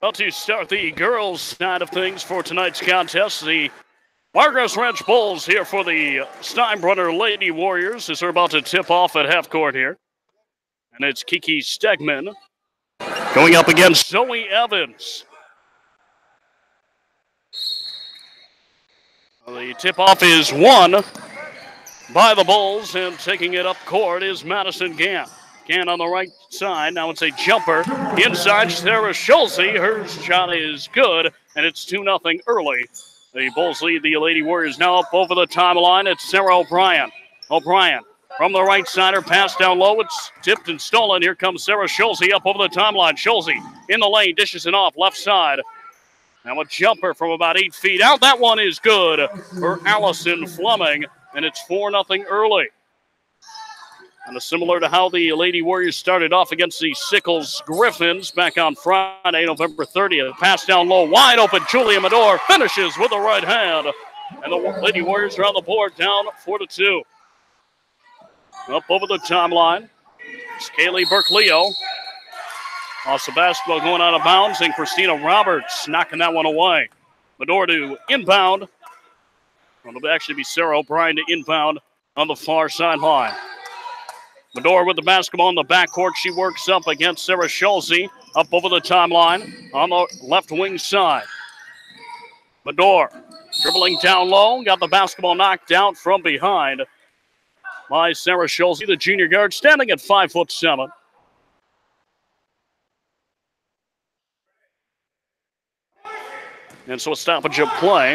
Well, to start the girls' side of things for tonight's contest, the Wiregrass Ranch Bulls here for the Steinbrenner Lady Warriors as they're about to tip off at half court here. And it's Kiki Stegman going up against Zoe Evans. The tip-off is won by the Bulls, and taking it up court is Madison Gant. Gant on the right side. Now it's a jumper. Inside, Sarah Schulze. Her shot is good, and it's 2-0 early. The Bulls lead the Lady Warriors now up over the timeline. It's Sarah O'Brien. O'Brien from the right side. Her pass down low. It's tipped and stolen. Here comes Sarah Schulze up over the timeline. Schulze in the lane, dishes it off left side. Now a jumper from about 8 feet out. That one is good for Allison Fleming, and it's 4-0 early. And similar to how the Lady Warriors started off against the Sickles Griffins back on Friday, November 30th. Pass down low, wide open. Julia Medor finishes with the right hand. And the Lady Warriors are on the board, down 4-2. Up over the timeline, it's Kaylee Burke-Leo. Off the basketball going out of bounds, and Christina Roberts knocking that one away. Medor to inbound. It'll actually be Sarah O'Brien to inbound on the far sideline. Medor with the basketball in the backcourt. She works up against Sarah Schulze up over the timeline on the left wing side. Medor dribbling down low. Got the basketball knocked out from behind by Sarah Schulze, the junior guard, standing at 5'7". And so a stoppage of play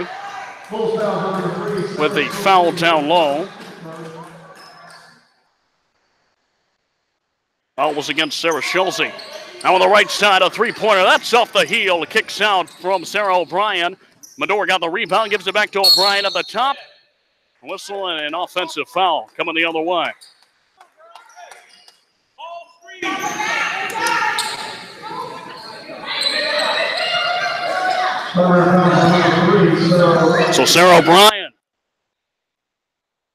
with the foul down low. Foul was against Sarah Schulze. Now on the right side, a three-pointer. That's off the heel. Kicks out from Sarah O'Brien. Medor got the rebound, gives it back to O'Brien at the top. Whistle and an offensive foul coming the other way. So Sarah O'Brien,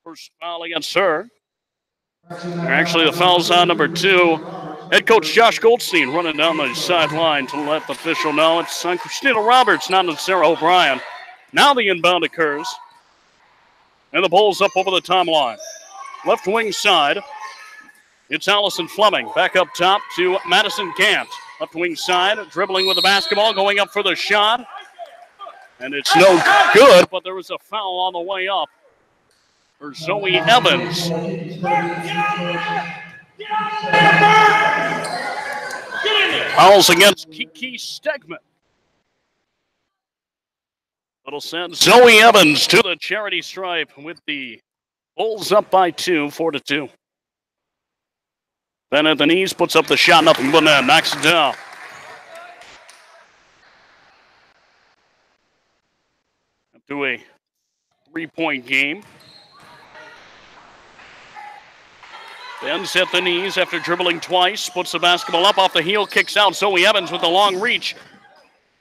first foul against her. Actually, the foul's on number 2. Head coach Josh Goldstein running down the sideline to let the official know it's on Christina Roberts, not on Sarah O'Brien. Now the inbound occurs. And the Bulls up over the timeline. Left wing side, it's Allison Fleming. Back up top to Madison Gant. Left wing side, dribbling with the basketball, going up for the shot. And it's no good, but there was a foul on the way up for Zoe Evans. Fouls against Kiki Stegman. It'll send Zoe Evans to the charity stripe with the Bulls up by 2, 4-2. Then at the knees, puts up the shot, nothing but net, knocks it down. To a 3-point game. Ben's at the knees after dribbling twice, puts the basketball up off the heel, kicks out. Zoe Evans with the long reach,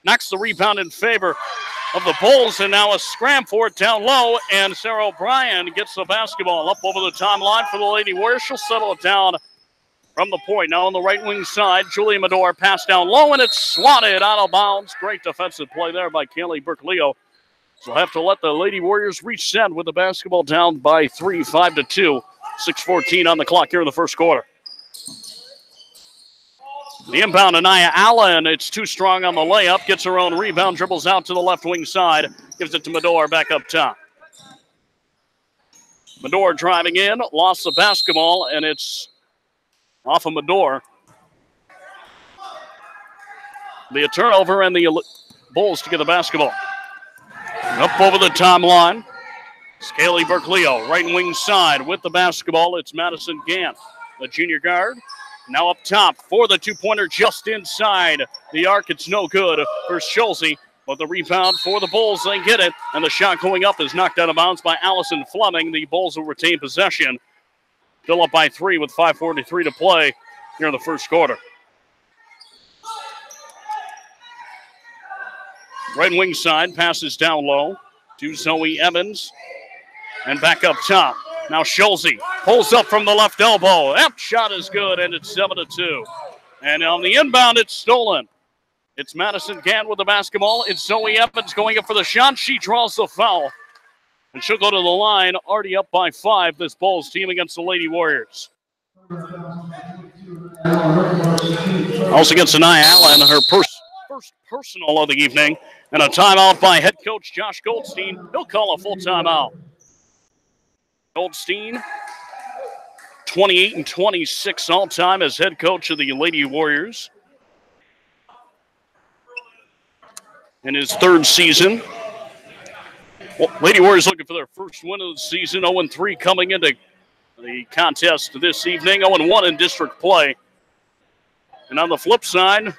knocks the rebound in favor of the Bulls, and now a scram for it down low, and Sarah O'Brien gets the basketball up over the timeline for the Lady Warriors. She'll settle it down from the point. Now on the right wing side, Julia Medor pass down low, and it's swatted out of bounds. Great defensive play there by Kaylee Burke-Leo. So have to let the Lady Warriors reset with the basketball down by 3, 5-2. 6:14 on the clock here in the first quarter. The inbound, Anaya Allen. It's too strong on the layup. Gets her own rebound, dribbles out to the left wing side. Gives it to Medor back up top. Medor driving in, lost the basketball, and it's off of Medor. The turnover, and the Bulls to get the basketball. Up over the timeline, it's Kaylee Burke-Leo, right wing side with the basketball. It's Madison Gant, the junior guard. Now up top for the two-pointer just inside the arc. It's no good for Schulze, but the rebound for the Bulls, they get it. And the shot going up is knocked out of bounds by Allison Fleming. The Bulls will retain possession. Still up by 3 with 5:43 to play here in the first quarter. Right wing side, passes down low to Zoe Evans. And back up top. Now Schulze pulls up from the left elbow. That shot is good, and it's 7-2. And on the inbound, it's stolen. It's Madison Gant with the basketball. It's Zoe Evans going up for the shot. She draws the foul. And she'll go to the line, already up by 5, this Bulls team against the Lady Warriors. Also against Anaya Allen, her first personal of the evening. And a timeout by head coach Josh Goldstein. He'll call a full timeout. Goldstein, 28-26 all-time as head coach of the Lady Warriors. In his 3rd season. Well, Lady Warriors looking for their first win of the season. 0-3 coming into the contest this evening. 0-1 in district play. And on the flip side,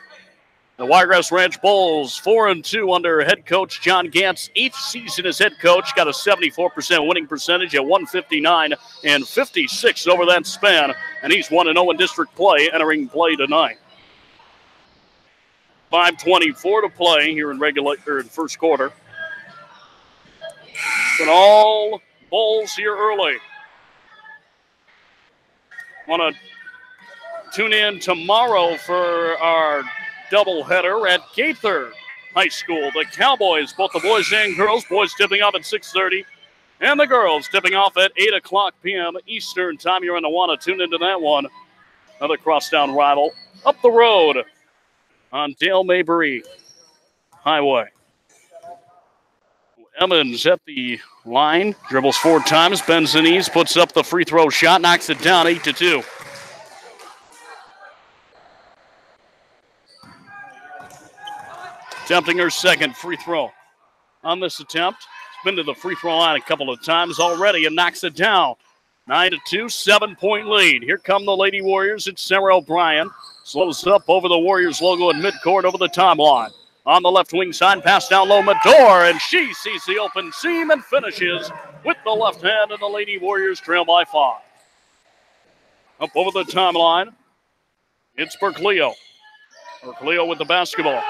the Wiregrass Ranch Bulls, 4-2 under head coach John Gant's 8th season as head coach. Got a 74% winning percentage at 159 and 56 over that span. And he's 1-0 in district play, entering play tonight. 5:24 to play here in first quarter. But all Bulls here early. Want to tune in tomorrow for our doubleheader at Gaither High School. The Cowboys, both the boys and girls, boys tipping off at 6:30, and the girls tipping off at 8 o'clock p.m. Eastern time. You're going to want to tune into that one. Another crosstown rival up the road on Dale Mabry Highway. Evans at the line, dribbles 4 times, bends the knees, puts up the free throw shot, knocks it down 8-2. Attempting her second free throw on this attempt. She's been to the free throw line a couple of times already and knocks it down. 9-2, 7-point lead. Here come the Lady Warriors. It's Sarah O'Brien. Slows up over the Warriors logo in midcourt over the timeline. On the left wing side, pass down low, Medor, and she sees the open seam and finishes with the left hand, and the Lady Warriors trail by 5. Up over the timeline, it's Berclio. Berclio with the basketball.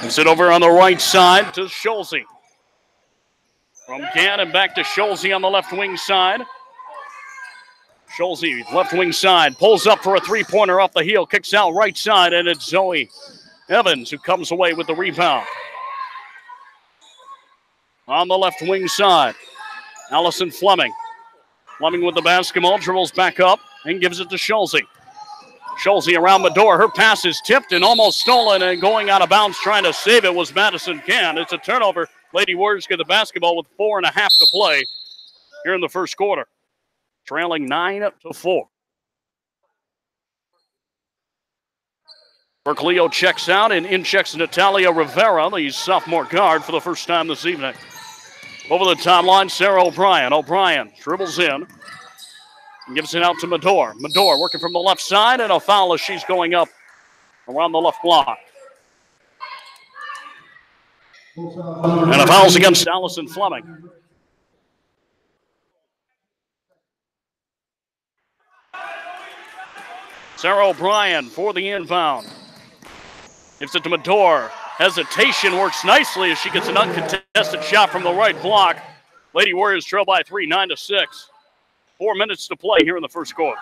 Gives it over on the right side to Schulze. From Gannon back to Schulze on the left wing side. Schulze, left wing side, pulls up for a three-pointer off the heel, kicks out right side, and it's Zoe Evans who comes away with the rebound. On the left wing side, Allison Fleming. Fleming with the basketball, dribbles back up and gives it to Schulze. Schulze around the door. Her pass is tipped and almost stolen, and going out of bounds trying to save it was Madison Gant. It's a turnover. Lady Warriors get the basketball with 4.5 to play here in the first quarter. Trailing 9-4. Berclio checks out, and in checks Natalia Rivera, the sophomore guard, for the first time this evening. Over the timeline, Sarah O'Brien. O'Brien dribbles in and gives it out to Medor. Medor working from the left side, and a foul as she's going up around the left block. And a foul's against Allison Fleming. Sarah O'Brien for the inbound. Gives it to Medor. Hesitation works nicely as she gets an uncontested shot from the right block. Lady Warriors trail by 3, 9-6. 4 minutes to play here in the first quarter.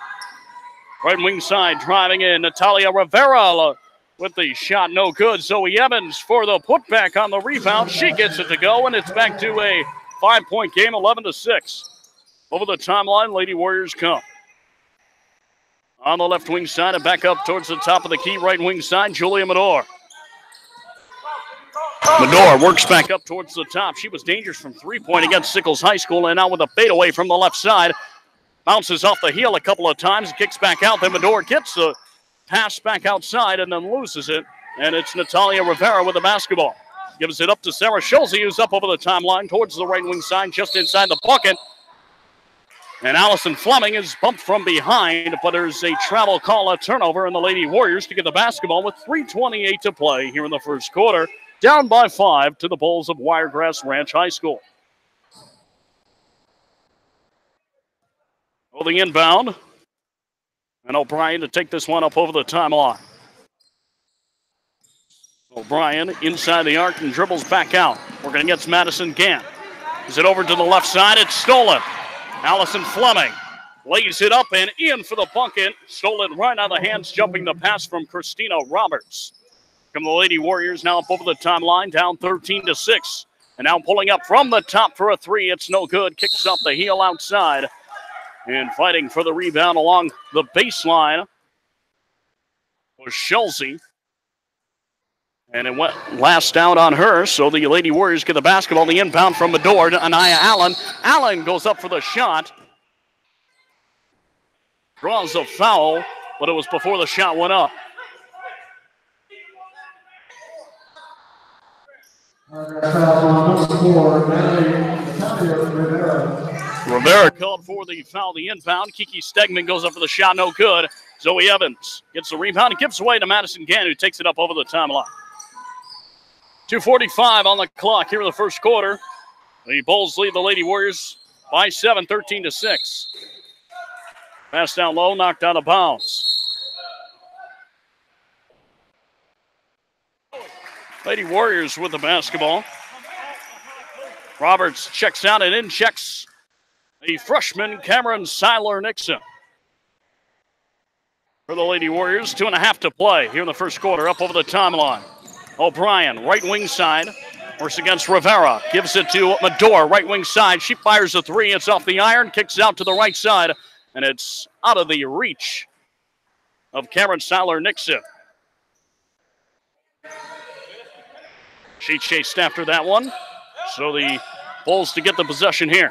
Right wing side driving in. Natalia Rivera with the shot, no good. Zoe Evans for the putback on the rebound. She gets it to go, and it's back to a 5-point game, 11-6. Over the timeline, Lady Warriors come. On the left wing side and back up towards the top of the key, right wing side, Julia Medor. Medor works back up towards the top. She was dangerous from three-point against Sickles High School, and now with a fadeaway from the left side. Bounces off the heel a couple of times, kicks back out. Then Medor gets the pass back outside and then loses it. And it's Natalia Rivera with the basketball. Gives it up to Sarah Schulze, who's up over the timeline towards the right wing side, just inside the bucket. And Allison Fleming is bumped from behind, but there's a travel call, a turnover, and the Lady Warriors to get the basketball with 3:28 to play here in the first quarter. Down by 5 to the Bulls of Wiregrass Ranch High School. Holding inbound. And O'Brien to take this one up over the timeline. O'Brien inside the arc and dribbles back out. Working against Madison Gant. Is it over to the left side? It's stolen. Allison Fleming lays it up and in for the bucket. Stolen right out of the hands, jumping the pass from Christina Roberts. Come the Lady Warriors now up over the timeline, down 13-6. And now pulling up from the top for a three. It's no good. Kicks off the heel outside. And fighting for the rebound along the baseline was Schulze. And it went last out on her, so the Lady Warriors get the basketball. The inbound from Medor to Anaya Allen. Allen goes up for the shot. Draws a foul, but it was before the shot went up. Rivera called for the foul, the inbound. Kiki Stegman goes up for the shot, no good. Zoe Evans gets the rebound and gives away to Madison Gann, who takes it up over the timeline. 2:45 on the clock here in the first quarter. The Bulls lead the Lady Warriors by 7, 13-6. Pass down low, knocked out of bounds. Lady Warriors with the basketball. Roberts checks out and in checks the freshman Cameron Seiler-Nixon. For the Lady Warriors, 2.5 to play here in the first quarter, up over the timeline. O'Brien, right wing side, works against Rivera, gives it to Medor, right wing side. She fires a three, it's off the iron, kicks out to the right side, and it's out of the reach of Cameron Seiler-Nixon. She chased after that one, so the Bulls to get the possession here.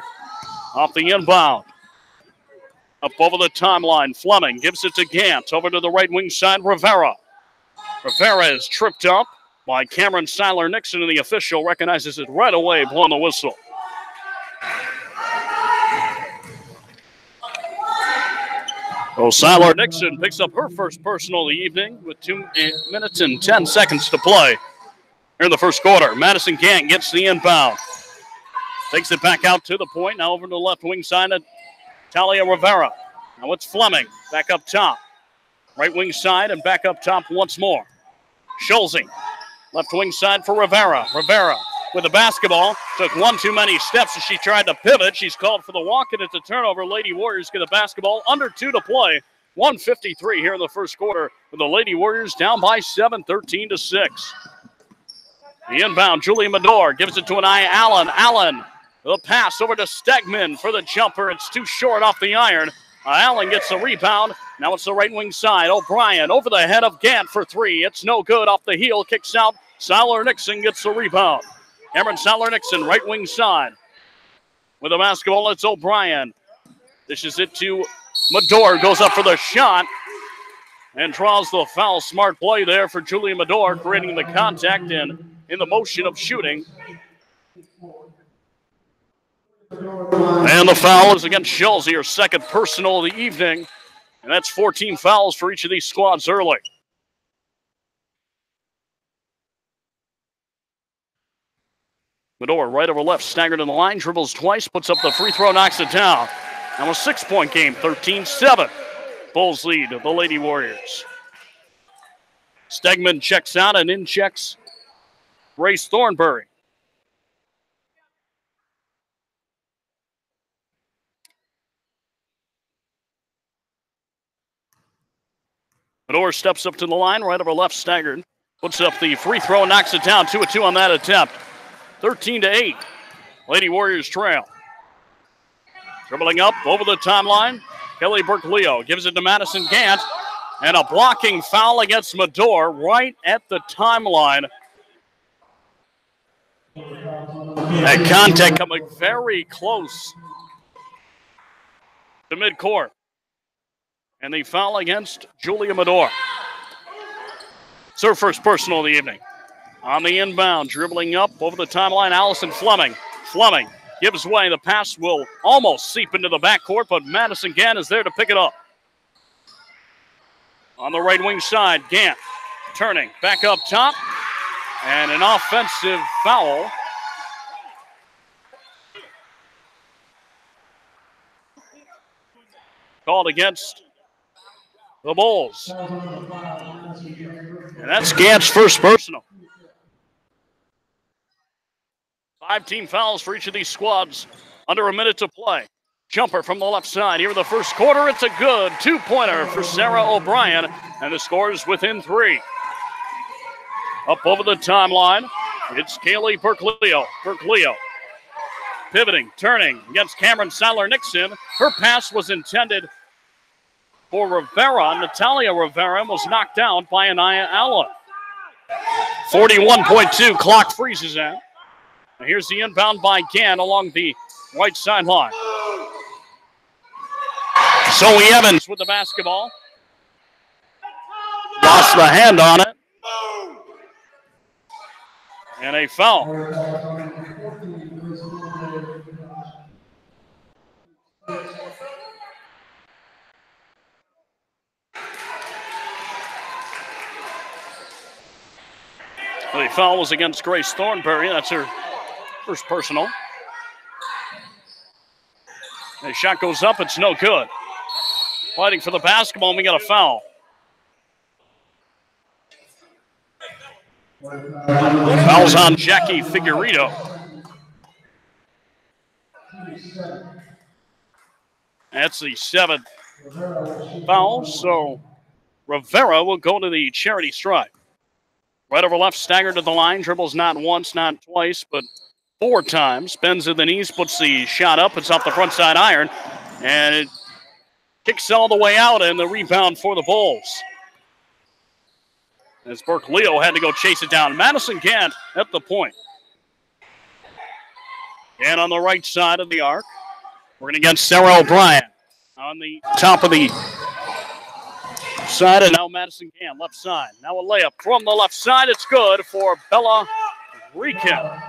Off the inbound. Up over the timeline, Fleming gives it to Gant. Over to the right wing side, Rivera. Rivera is tripped up by Cameron Seiler-Nixon, and the official recognizes it right away, blowing the whistle. So Seiler-Nixon picks up her first personal of the evening with 2 minutes and 10 seconds to play here in the first quarter. Madison Gant gets the inbound. Takes it back out to the point. Now over to the left wing side of Talia Rivera. Now it's Fleming back up top. Right wing side and back up top once more. Schulze, left wing side for Rivera. Rivera with the basketball. Took one too many steps as she tried to pivot. She's called for the walk, and it's a turnover. Lady Warriors get the basketball. Under 2 to play. 1:53 here in the first quarter with the Lady Warriors down by 7, 13-6. The inbound, Julia Medor gives it to Anaya Allen. Allen, the pass over to Stegman for the jumper. It's too short off the iron. Allen gets the rebound. Now it's the right wing side. O'Brien over the head of Gant for three. It's no good off the heel. Kicks out. Seiler-Nixon gets the rebound. Cameron Seiler-Nixon, right wing side. With the basketball, it's O'Brien. Dishes it to Medor. Goes up for the shot and draws the foul. Smart play there for Julia Medor, creating the contact and in the motion of shooting. And the foul is against Schulze, her second personal of the evening. And that's 14 fouls for each of these squads early. Medor right over left, staggered in the line, dribbles twice, puts up the free throw, knocks it down. Now a 6-point game, 13-7. Bulls lead the Lady Warriors. Stegman checks out and in checks Grace Thornbury. Medor steps up to the line, right over left, staggered. Puts up the free throw, knocks it down. 2-2 on that attempt. 13-8. Lady Warriors trail. Dribbling up over the timeline. Kelly Burke-Leo gives it to Madison Gant. And a blocking foul against Medor right at the timeline. That contact coming very close to midcourt. And the foul against Julia Medor. It's her first personal of the evening. On the inbound, dribbling up over the timeline, Allison Fleming. Fleming gives way. The pass will almost seep into the backcourt, but Madison Gant is there to pick it up. On the right wing side, Gant turning back up top. And an offensive foul. Called against the Bulls. And that's Gant's first personal. 5 team fouls for each of these squads. Under a minute to play. Jumper from the left side here in the first quarter. It's a good 2-pointer for Sarah O'Brien. And the score is within 3. Up over the timeline, it's Kaylee Berkleo. Berkleo pivoting, turning against Cameron Sadler-Nixon. Her pass was intended for Rivera. Natalia Rivera was knocked out by Anaya Allen. 41.2, clock freezes out. And here's the inbound by Gann along the right sideline. Zoe Evans with the basketball. Lost the hand on it. And a foul. The foul was against Grace Thornberry. That's her first personal. The shot goes up. It's no good. Fighting for the basketball, and we got a foul. Foul's on Jackie Figueredo. That's the 7th foul, so Rivera will go to the charity stripe. Right over left, staggered to the line, dribbles not once, not twice, but 4 times. Bends at the knees, puts the shot up. It's off the front side iron, and it kicks all the way out, and the rebound for the Bulls. As Berkleo had to go chase it down. Madison Gant at the point. And on the right side of the arc, working against Sarah O'Brien. On the top of the side, and now Madison Gant, left side. Now a layup from the left side. It's good for Bella Reekin.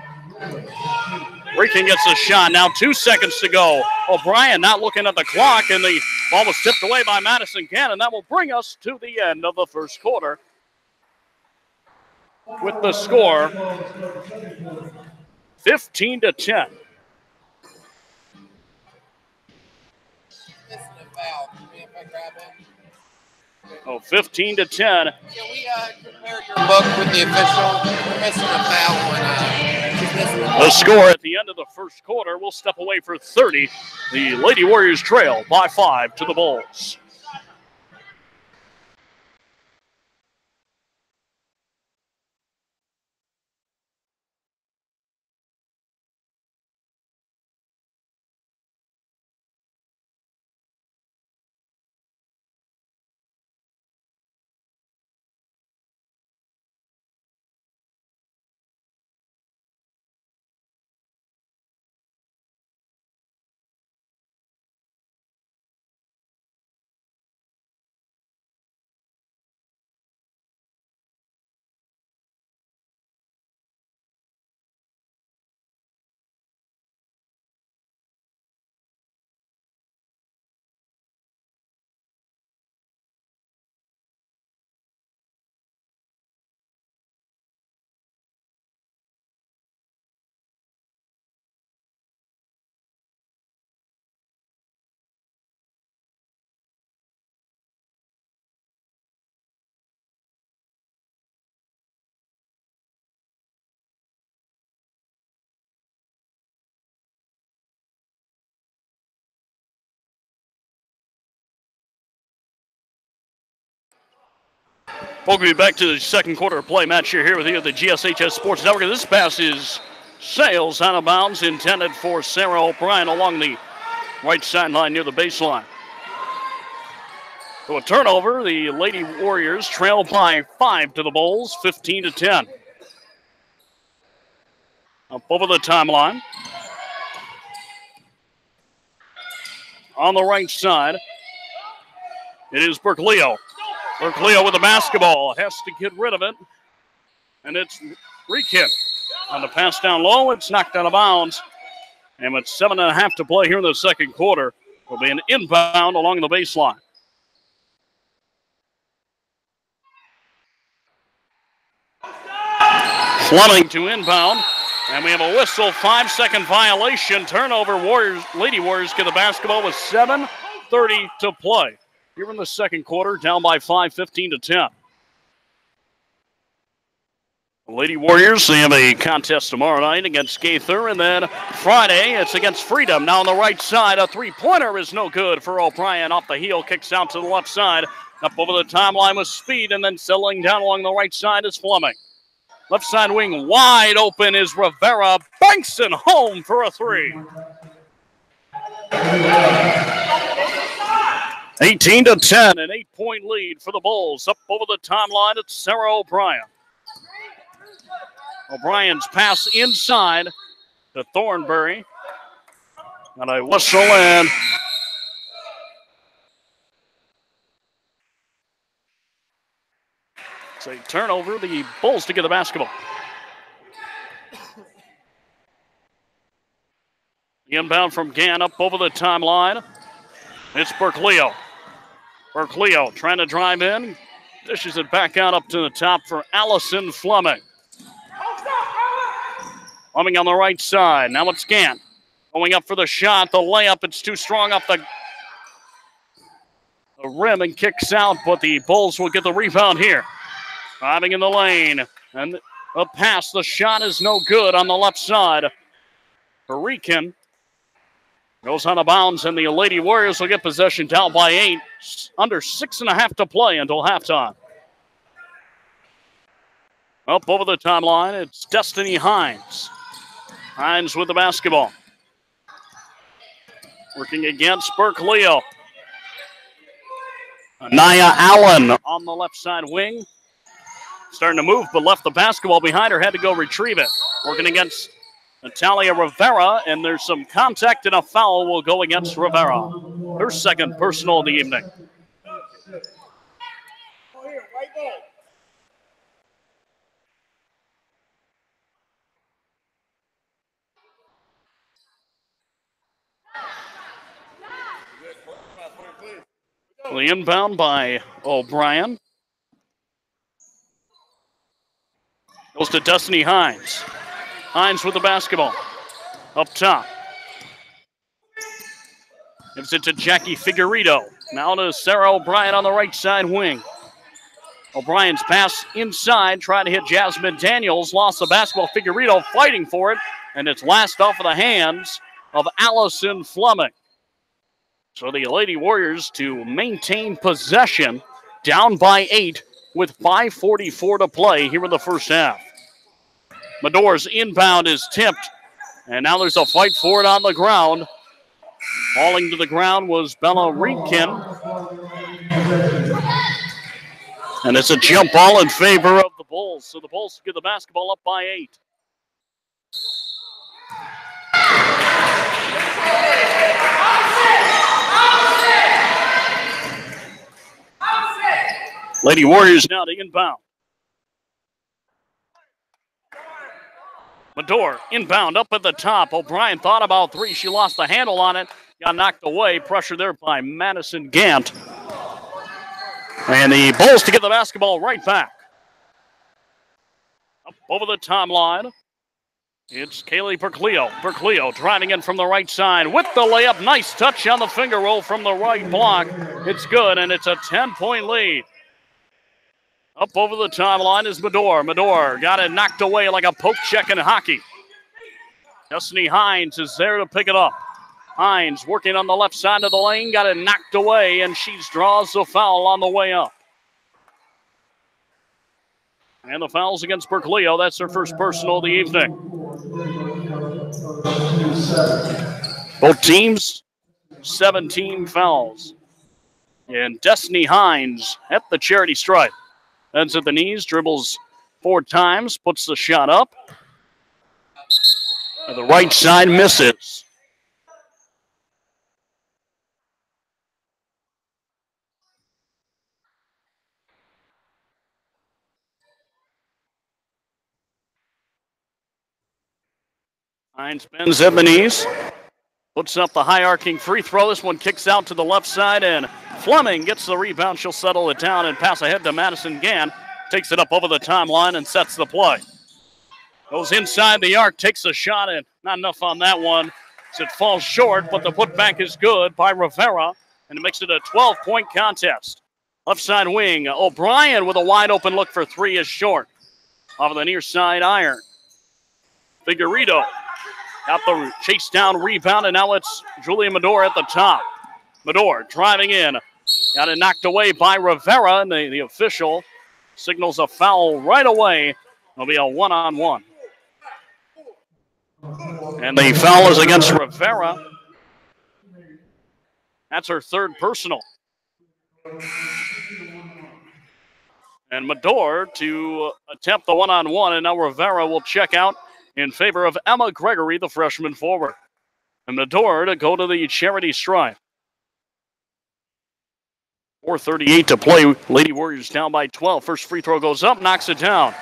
Reekin gets a shot. Now 2 seconds to go. O'Brien not looking at the clock, and the ball was tipped away by Madison Gant, and that will bring us to the end of the first quarter. With the score 15-10. Oh, 15-10. Can we compare your book with the official? We're missing a foul when the score at the end of the first quarter. We'll step away for 30. The Lady Warriors trail by 5 to the Bulls. Welcome you back to the second quarter of play. Matt Scher here with you at the GSHS Sports Network. This pass is sails out of bounds, intended for Sarah O'Brien along the right sideline near the baseline. So a turnover, the Lady Warriors trail by 5 to the Bulls, 15-10. Up over the timeline. On the right side, it is Berkleo. Berkleo with the basketball, has to get rid of it, and it's Reekin. On the pass down low, it's knocked out of bounds, and with 7.5 to play here in the second quarter, will be an inbound along the baseline. Fleming to inbound, and we have a whistle, 5-second violation, turnover. Lady Warriors get the basketball with 7:30 to play. Here in the second quarter, down by 5, 15-10. The Lady Warriors, they have a contest tomorrow night against Gaither, and then Friday, it's against Freedom. Now on the right side, a three-pointer is no good for O'Brien. Off the heel, kicks out to the left side. Up over the timeline with speed, and then settling down along the right side is Fleming. Left side wing wide open is Rivera. Banks it home for a 3. 18-10, an 8-point lead for the Bulls. Up over the timeline, it's Sarah O'Brien. O'Brien's pass inside to Thornberry. And a whistle in. It's a turnover. The Bulls to get the basketball. The inbound from Gann up over the timeline. It's Berclio. Berclio trying to drive in. Dishes it back out up to the top for Allison Fleming. Fleming on the right side. Now it's Gann. Going up for the shot. The layup, it's too strong off the rim and kicks out, but the Bulls will get the rebound here. Driving in the lane. And a pass. The shot is no good on the left side. Hurricane goes out of bounds, and the Lady Warriors will get possession down by 8. Under 6.5 to play until halftime. Up over the timeline, it's Destiny Hines. Hines with the basketball. Working against Berclio. Anaya Allen on the left side wing. Starting to move, but left the basketball behind her. Had to go retrieve it. Working against Natalia Rivera, and there's some contact and a foul will go against Rivera. Her second personal of the evening. The inbound by O'Brien. Goes to Destiny Hines. Hines with the basketball. Up top. Gives it to Jackie Figueredo. Now to Sarah O'Brien on the right side wing. O'Brien's pass inside. Trying to hit Jasmine Daniels. Lost the basketball. Figueredo fighting for it. And it's last off of the hands of Allison Fleming. So the Lady Warriors to maintain possession. Down by 8 with 5:44 to play here in the first half. Medor's inbound is tipped, and now there's a fight for it on the ground. Falling to the ground was Bella Riepkin. And it's a jump ball in favor of the Bulls. So the Bulls get the basketball up by 8. Lady Warriors now to inbound. Medor inbound up at the top. O'Brien thought about 3. She lost the handle on it. Got knocked away. Pressure there by Madison Gant. And the Bulls to get the basketball right back. Up over the timeline. It's Kaylee Berclio. Berclio driving in from the right side with the layup. Nice touch on the finger roll from the right block. It's good, and it's a 10-point lead. Up over the timeline is Medor. Medor got it knocked away like a poke check in hockey. Destiny Hines is there to pick it up. Hines working on the left side of the lane, got it knocked away, and she draws the foul on the way up. And the foul's against Berclio. That's her first personal of the evening. Both teams, 17 fouls. And Destiny Hines at the charity stripe. Ends at the knees, dribbles 4 times, puts the shot up. And the right side misses. Hines bends at the knees, puts up the high arcing free throw. This one kicks out to the left side, and Fleming gets the rebound. She'll settle it down and pass ahead to Madison Gann. Takes it up over the timeline and sets the play. Goes inside the arc, takes a shot, and not enough on that one. So it falls short, but the putback is good by Rivera, and it makes it a 12-point contest. Left side wing, O'Brien with a wide open look for 3 is short. Off of the near side iron. Figueredo got the chase down rebound, and now it's Julia Medor at the top. Medor driving in. Got it knocked away by Rivera, and the official signals a foul right away It'll be a one-on-one. And the foul is against Rivera. That's her third personal. And Medor to attempt the one-on-one, and now Rivera will check out in favor of Emma Gregory, the freshman forward. And Medor to go to the charity stripe. 4:38 to play. Lady Warriors down by 12. First free throw goes up, knocks it down.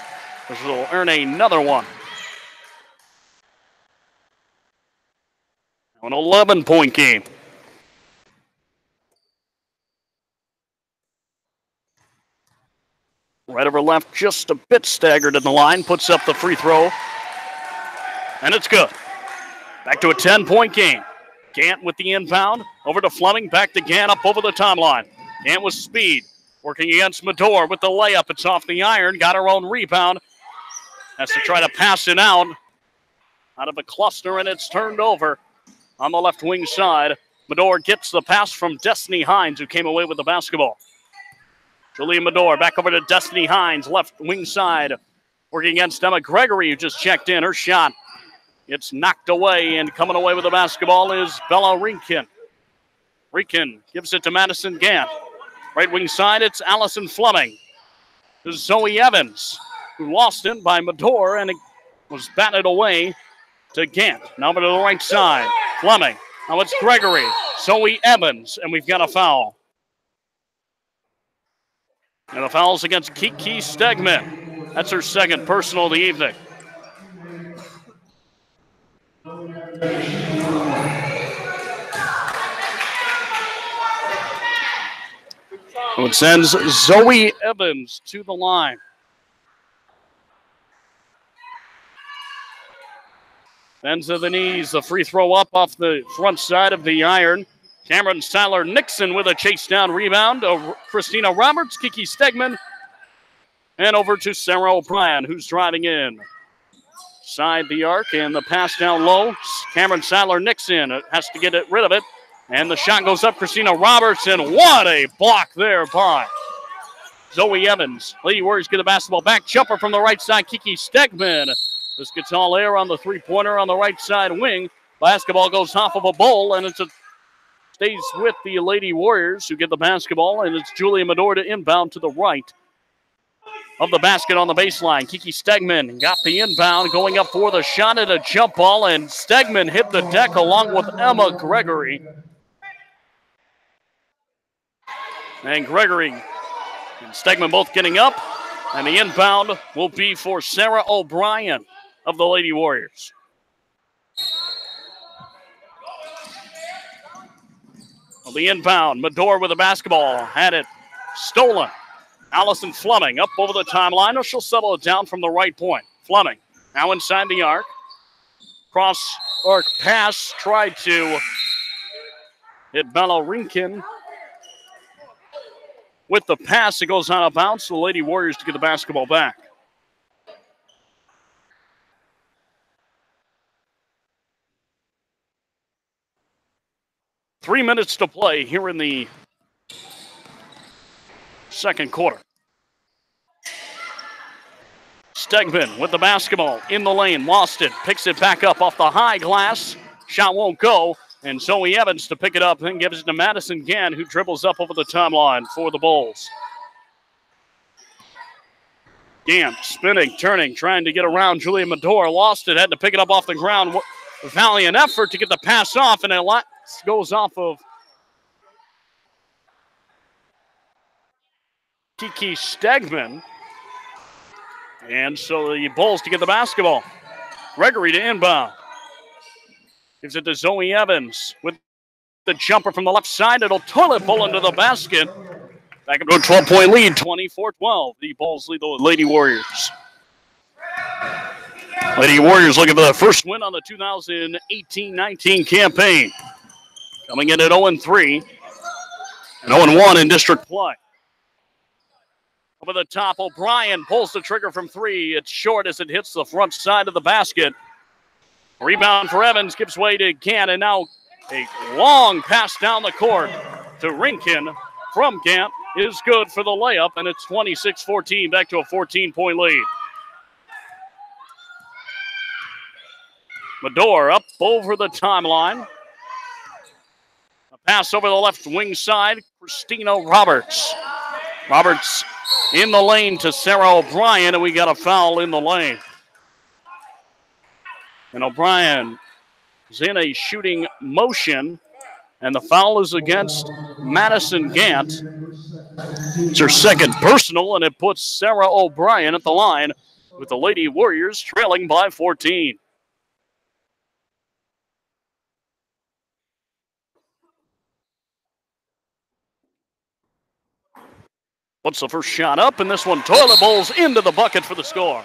This will earn another one. An 11-point game. Right over left, just a bit staggered in the line. Puts up the free throw. And it's good. Back to a 10-point game. Gant with the inbound. Over to Fleming. Back to Gant up over the timeline. Gant with speed. Working against Medor with the layup. It's off the iron. Got her own rebound. Has to try to pass it out of a cluster, and it's turned over on the left wing side. Medor gets the pass from Destiny Hines, who came away with the basketball. Julia Medor back over to Destiny Hines, left wing side. Working against Emma Gregory, who just checked in. Her shot, it's knocked away, and coming away with the basketball is Bella Rinkin. Rinkin gives it to Madison Gant. Right wing side, it's Allison Fleming. This is Zoe Evans, who lost it by Medor, and it was batted away to Gant. Now over to the right side, Fleming. Now it's Gregory, Zoe Evans, and we've got a foul. And the foul's against Kiki Stegman. That's her second personal of the evening. So it sends Zoe Evans to the line. Bends to the knees, the free throw up off the front side of the iron. Cameron Seiler-Nixon with a chase down rebound. Christina Roberts, Kiki Stegman. And over to Sarah O'Brien, who's driving in. Side the arc, and the pass down low. Cameron Seiler-Nixon has to get rid of it. And the shot goes up, Christina Roberts, and what a block there by Zoe Evans. Lady Warriors get the basketball back. Jumper from the right side, Kiki Stegman. This gets all air on the three-pointer on the right side wing. Basketball goes off of a bowl, and stays with the Lady Warriors, who get the basketball, and it's Julia Medor to inbound to the right of the basket on the baseline. Kiki Stegman got the inbound, going up for the shot at a jump ball, and Stegman hit the deck along with Emma Gregory. And Gregory and Stegman both getting up, and the inbound will be for Sarah O'Brien of the Lady Warriors. Well, the inbound, Medor with the basketball, had it stolen. Allison Fleming up over the timeline. She'll settle it down from the right point. Fleming now inside the arc. Cross arc pass, tried to hit Bella Rinkin. With the pass, it goes out of bounds. The Lady Warriors to get the basketball back. Three minutes to play here in the second quarter. Stegman with the basketball in the lane, lost it, picks it back up off the high glass. Shot won't go, and Zoe Evans to pick it up and gives it to Madison Gann, who dribbles up over the timeline for the Bulls. Gann spinning, turning, trying to get around Julia Medor, lost it, had to pick it up off the ground. Valiant effort to get the pass off, and it goes off of Kiki Stegman. And so the Bulls to get the basketball. Gregory to inbound. Gives it to Zoe Evans with the jumper from the left side. It'll toilet bowl into the basket. Back up to a 12-point lead, 24-12. The Bulls lead the Lady Warriors. Lady Warriors looking for their first win on the 2018-19 campaign. Coming in at 0-3 and 0-1 in district play. Over the top, O'Brien pulls the trigger from three. It's short as it hits the front side of the basket. Rebound for Evans, gives way to Gant, and now a long pass down the court to Rinkin from Gant is good for the layup, and it's 26-14, back to a 14-point lead. Medor up over the timeline. A pass over the left wing side. Christina Roberts. Roberts in the lane to Sarah O'Brien, and we got a foul in the lane. And O'Brien is in a shooting motion, and the foul is against Madison Gant. It's her second personal, and it puts Sarah O'Brien at the line with the Lady Warriors trailing by 14. Puts the first shot up, and this one toilet bowls into the bucket for the score.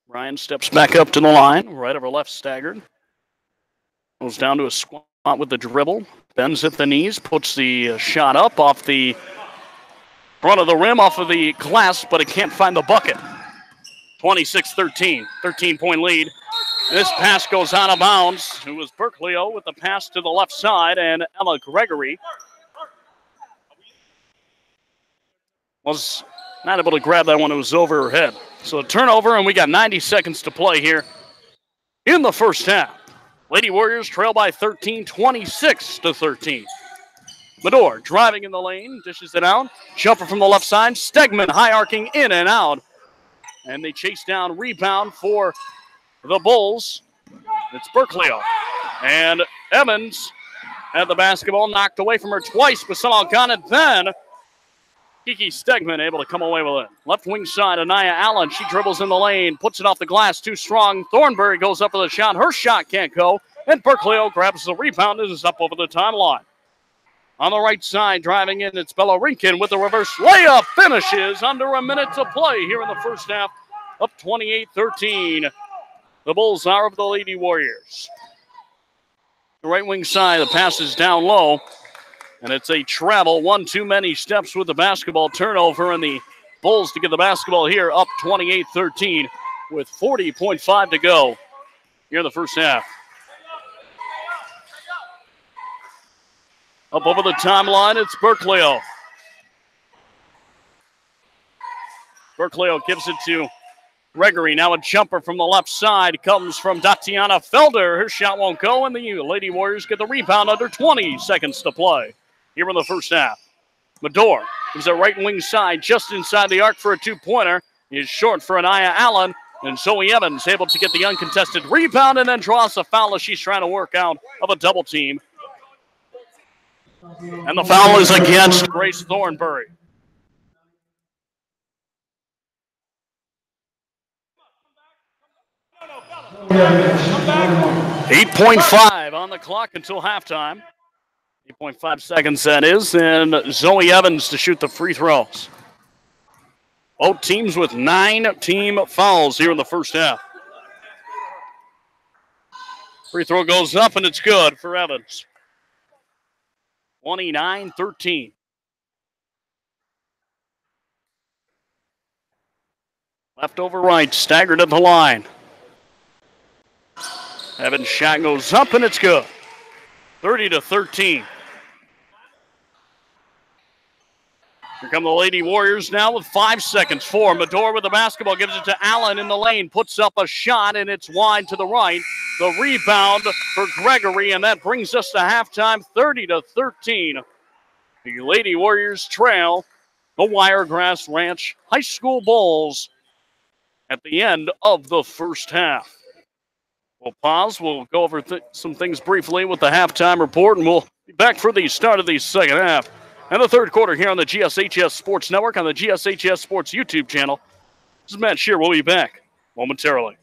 Ryan steps back up to the line, right of her left staggered. Goes down to a squat with the dribble, bends at the knees, puts the shot up off the front of the rim, off of the glass, but it can't find the bucket. 26-13, 13-point lead. This pass goes out of bounds. It was Berkeley with the pass to the left side, and Emma Gregory was not able to grab that one. It was over her head. So a turnover, and we got 90 seconds to play here in the first half. Lady Warriors trail by 13, 26-13. Medor driving in the lane, dishes it out. Jumper from the left side. Stegman high arcing in and out. And they chase down, rebound for the Bulls. It's Berkeley. And Evans had the basketball knocked away from her twice, but somehow got it then. Kiki Stegman able to come away with it. Left wing side, Anaya Allen. She dribbles in the lane, puts it off the glass, too strong. Thornberry goes up with a shot. Her shot can't go. And Berkeley grabs the rebound and is up over the timeline. On the right side, driving in, it's Bella Rinkin with the reverse layup. Finishes under a minute to play here in the first half, up 28-13. The Bulls are of the Lady Warriors. The right wing side, the pass is down low. And it's a travel, one too many steps with the basketball turnover, and the Bulls to get the basketball here up 28-13 with 40.5 to go here in the first half. Up over the timeline, it's Berkeley. Berkeley gives it to Gregory. Now a jumper from the left side comes from Tatiana Felder. Her shot won't go, and the Lady Warriors get the rebound under 20 seconds to play here in the first half. Medor is a right wing side just inside the arc for a two-pointer. He is short for Anaya Allen, and Zoe Evans able to get the uncontested rebound and then draws a foul as she's trying to work out of a double team. And the foul is against Grace Thornberry. .5 on the clock until halftime. 8.5 seconds, that is, and Zoe Evans to shoot the free throws. Both teams with 9 team fouls here in the first half. Free throw goes up, and it's good for Evans. 29-13. Left over right, staggered at the line. Evans' shot goes up, and it's good. 30-13. Here come the Lady Warriors now with 5 seconds. Medor with the basketball, gives it to Allen in the lane, puts up a shot, and it's wide to the right. The rebound for Gregory, and that brings us to halftime, 30-13. The Lady Warriors trail the Wiregrass Ranch High School Bulls at the end of the first half. We'll pause. We'll go over some things briefly with the halftime report, and we'll be back for the start of the second half and the third quarter here on the GSHS Sports Network on the GSHS Sports YouTube channel. This is Matt Scher. We'll be back momentarily.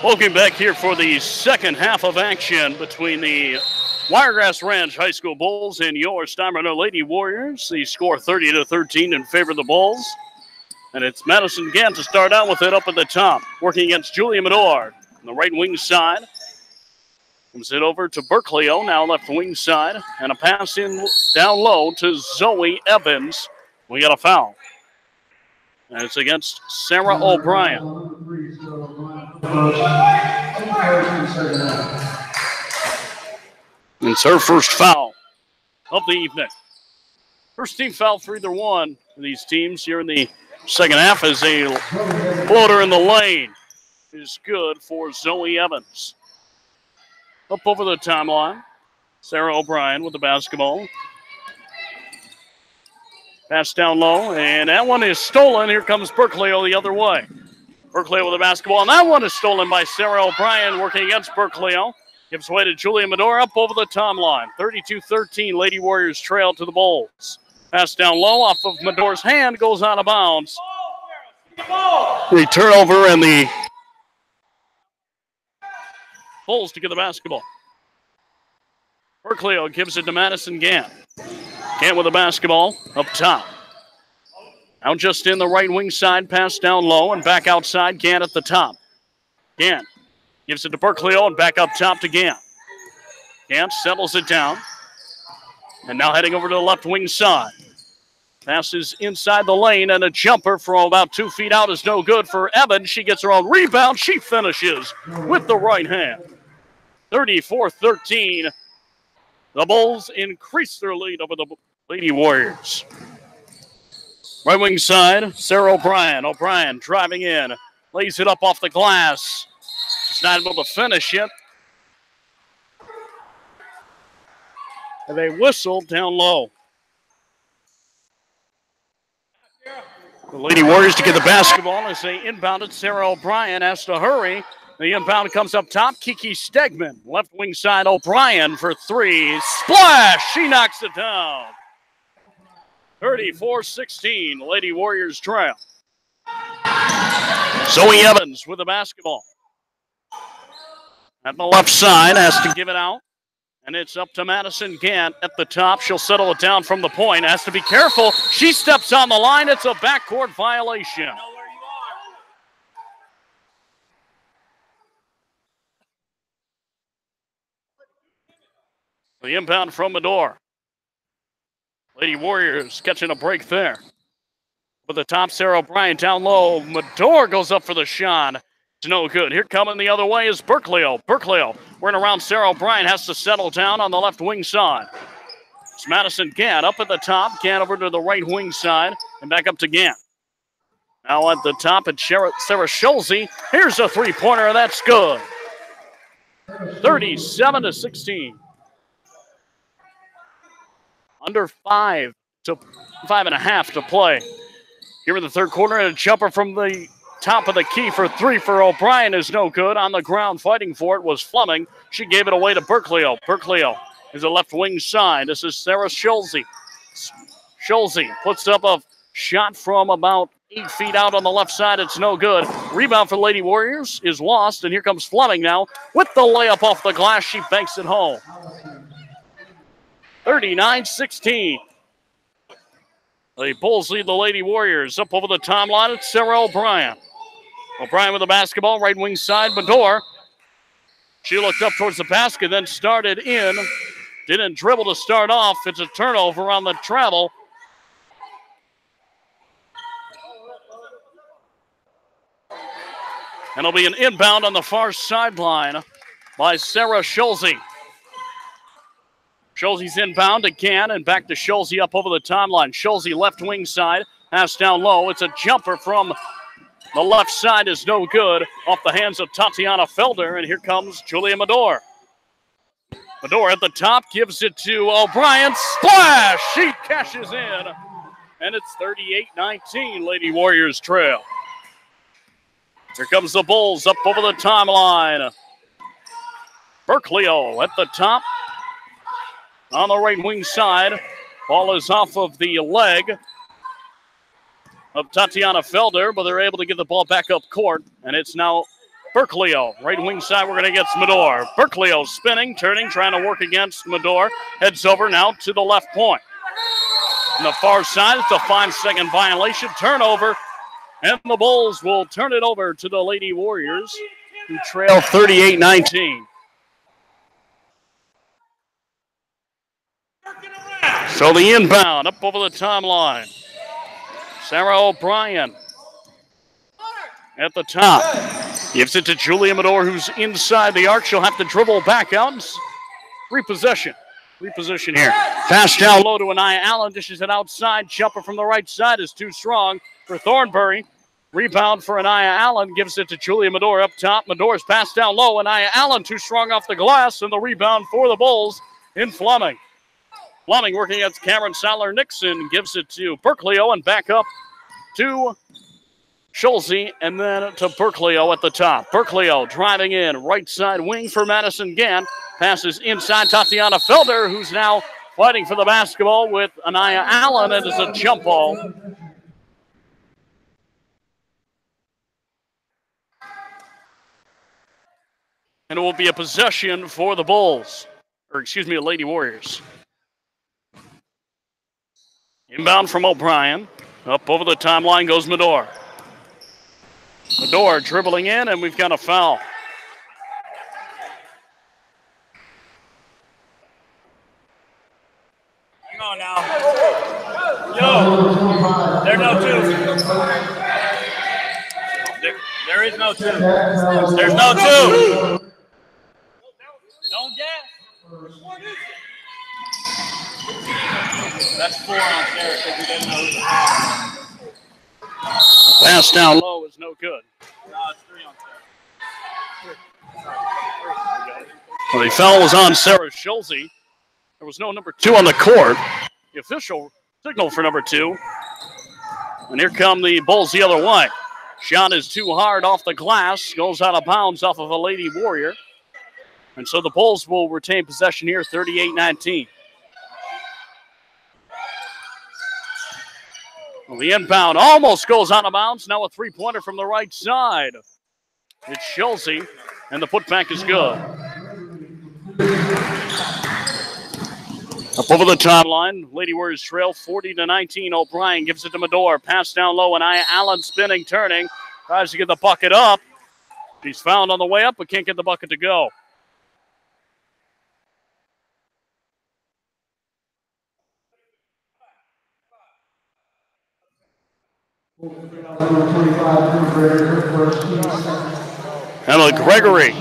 Welcome back here for the second half of action between the Wiregrass Ranch High School Bulls and your Steinbrenner Lady Warriors. The score 30-13 in favor of the Bulls. And it's Madison Gant to start out with it up at the top, working against Julia Medor on the right wing side. Comes it over to Berkeley-O, now left wing side, and a pass in down low to Zoe Evans. We got a foul. And it's against Sarah O'Brien. It's her first foul of the evening. First team foul for either one of these teams here in the second half as a floater in the lane is good for Zoe Evans. Up over the timeline, Sarah O'Brien with the basketball. Pass down low, and that one is stolen. Here comes Berkeley-O the other way. Berkeley-O with the basketball, and that one is stolen by Sarah O'Brien working against Berkeley-O. Gives way to Julia Medor up over the timeline. 32-13, Lady Warriors trail to the Bulls. Pass down low off of Medor's hand, goes out of bounds. The turnover, and the Bulls to get the basketball. Berkeley-O gives it to Madison Gant. Gant with the basketball up top. Out just in the right wing side, pass down low and back outside. Gant at the top. Gant gives it to Berkeley-O and back up top to Gant. Gant settles it down. And now heading over to the left wing side. Passes inside the lane, and a jumper from about 2 feet out is no good for Evans. She gets her own rebound. She finishes with the right hand. 34-13. The Bulls increase their lead over the Lady Warriors. Right wing side, Sarah O'Brien. O'Brien driving in. Lays it up off the glass. She's not able to finish it. And they whistle down low. The Lady Warriors to get the basketball as they inbounded. Sarah O'Brien has to hurry. The inbound comes up top. Kiki Stegman, left wing side. O'Brien for three. Splash! She knocks it down. 34-16. Lady Warriors trail. Zoe Evans with the basketball. At the left side, has to give it out. And it's up to Madison Gant at the top. She'll settle it down from the point. Has to be careful. She steps on the line. It's a backcourt violation. The inbound from Medor. Lady Warriors catching a break there. With the top, Sarah O'Brien down low. Medor goes up for the shot. It's no good. Here coming the other way is Berkeley-O. Berkeley-O running around Sarah O'Brien, has to settle down on the left wing side. It's Madison Gant up at the top. Gant over to the right wing side and back up to Gant. Now at the top, it's Sarah Schulze. Here's a three-pointer. That's good. 37-16. Under 5.5 to play. Here in the third quarter, and a jumper from the top of the key for three for O'Brien is no good. On the ground fighting for it was Fleming. She gave it away to Berkeley-O. Berkeley-O is a left wing side. This is Sarah Schulze. Schulze puts up a shot from about 8 feet out on the left side. It's no good. Rebound for Lady Warriors is lost, and here comes Fleming now with the layup off the glass. She banks it home. 39-16. The Bulls lead the Lady Warriors. Up over the timeline, it's Sarah O'Brien. O'Brien with the basketball, right wing side, Medor. She looked up towards the basket, then started in. Didn't dribble to start off. It's a turnover on the travel. And it'll be an inbound on the far sideline by Sarah Schulze. Schulze's inbound again, and back to Schulze up over the timeline. Schulze left wing side, pass down low. It's a jumper from the left side is no good. Off the hands of Tatiana Felder, and here comes Julia Medor. Medor at the top, gives it to O'Brien. Splash! She cashes in, and it's 38-19. Lady Warriors trail. Here comes the Bulls up over the timeline. Berkeley-O at the top. On the right wing side, ball is off of the leg of Tatiana Felder, but they're able to get the ball back up court, and it's now Berklio, right wing side, we're going to get Medor. Berklio spinning, turning, trying to work against Medor. Heads over now to the left point. On the far side, it's a 5-second violation. Turnover, and the Bulls will turn it over to the Lady Warriors, who trail 38-19. So the inbound up over the timeline. Sarah O'Brien at the top. Gives it to Julia Medor, who's inside the arc. She'll have to dribble back out and reposition. Reposition here. Pass down low to Anaya Allen. Dishes it outside. Jumper from the right side is too strong for Thornbury. Rebound for Anaya Allen. Gives it to Julia Medor up top. Medor's pass down low. Anaya Allen too strong off the glass. And the rebound for the Bulls in Fleming. Fleming working against Cameron Saller-Nixon. Gives it to Berklio and back up to Schulze, and then to Berklio at the top. Berklio driving in, right side wing for Madison Gant. Passes inside Tatiana Felder, who's now fighting for the basketball with Anaya Allen. It is a jump ball. And it will be a possession for the Bulls. Or excuse me, the Lady Warriors. Inbound from O'Brien. Up over the timeline goes Medor. Medor dribbling in, and we've got a foul. Hang on now. Yo, there's no two. There is no two. There's no two. Don't guess. That's 4 on there because we didn't know who the foul. Pass down low is no good. No, it's 3 on there. Well, the foul was on Sarah Schulze. There was no number 2 on the court. The official signal for number 2. And here come the Bulls the other way. Shot is too hard off the glass. Goes out of bounds off of a Lady Warrior. And so the Bulls will retain possession here, 38-19. Well, the inbound almost goes out of bounds. Now a three-pointer from the right side. It's Schulze, and the putback is good. Up over the timeline, Lady Warriors trail 40-19. O'Brien gives it to Medor. Pass down low, and Allen spinning, turning. Tries to get the bucket up. He's fouled on the way up, but can't get the bucket to go. Emma Gregory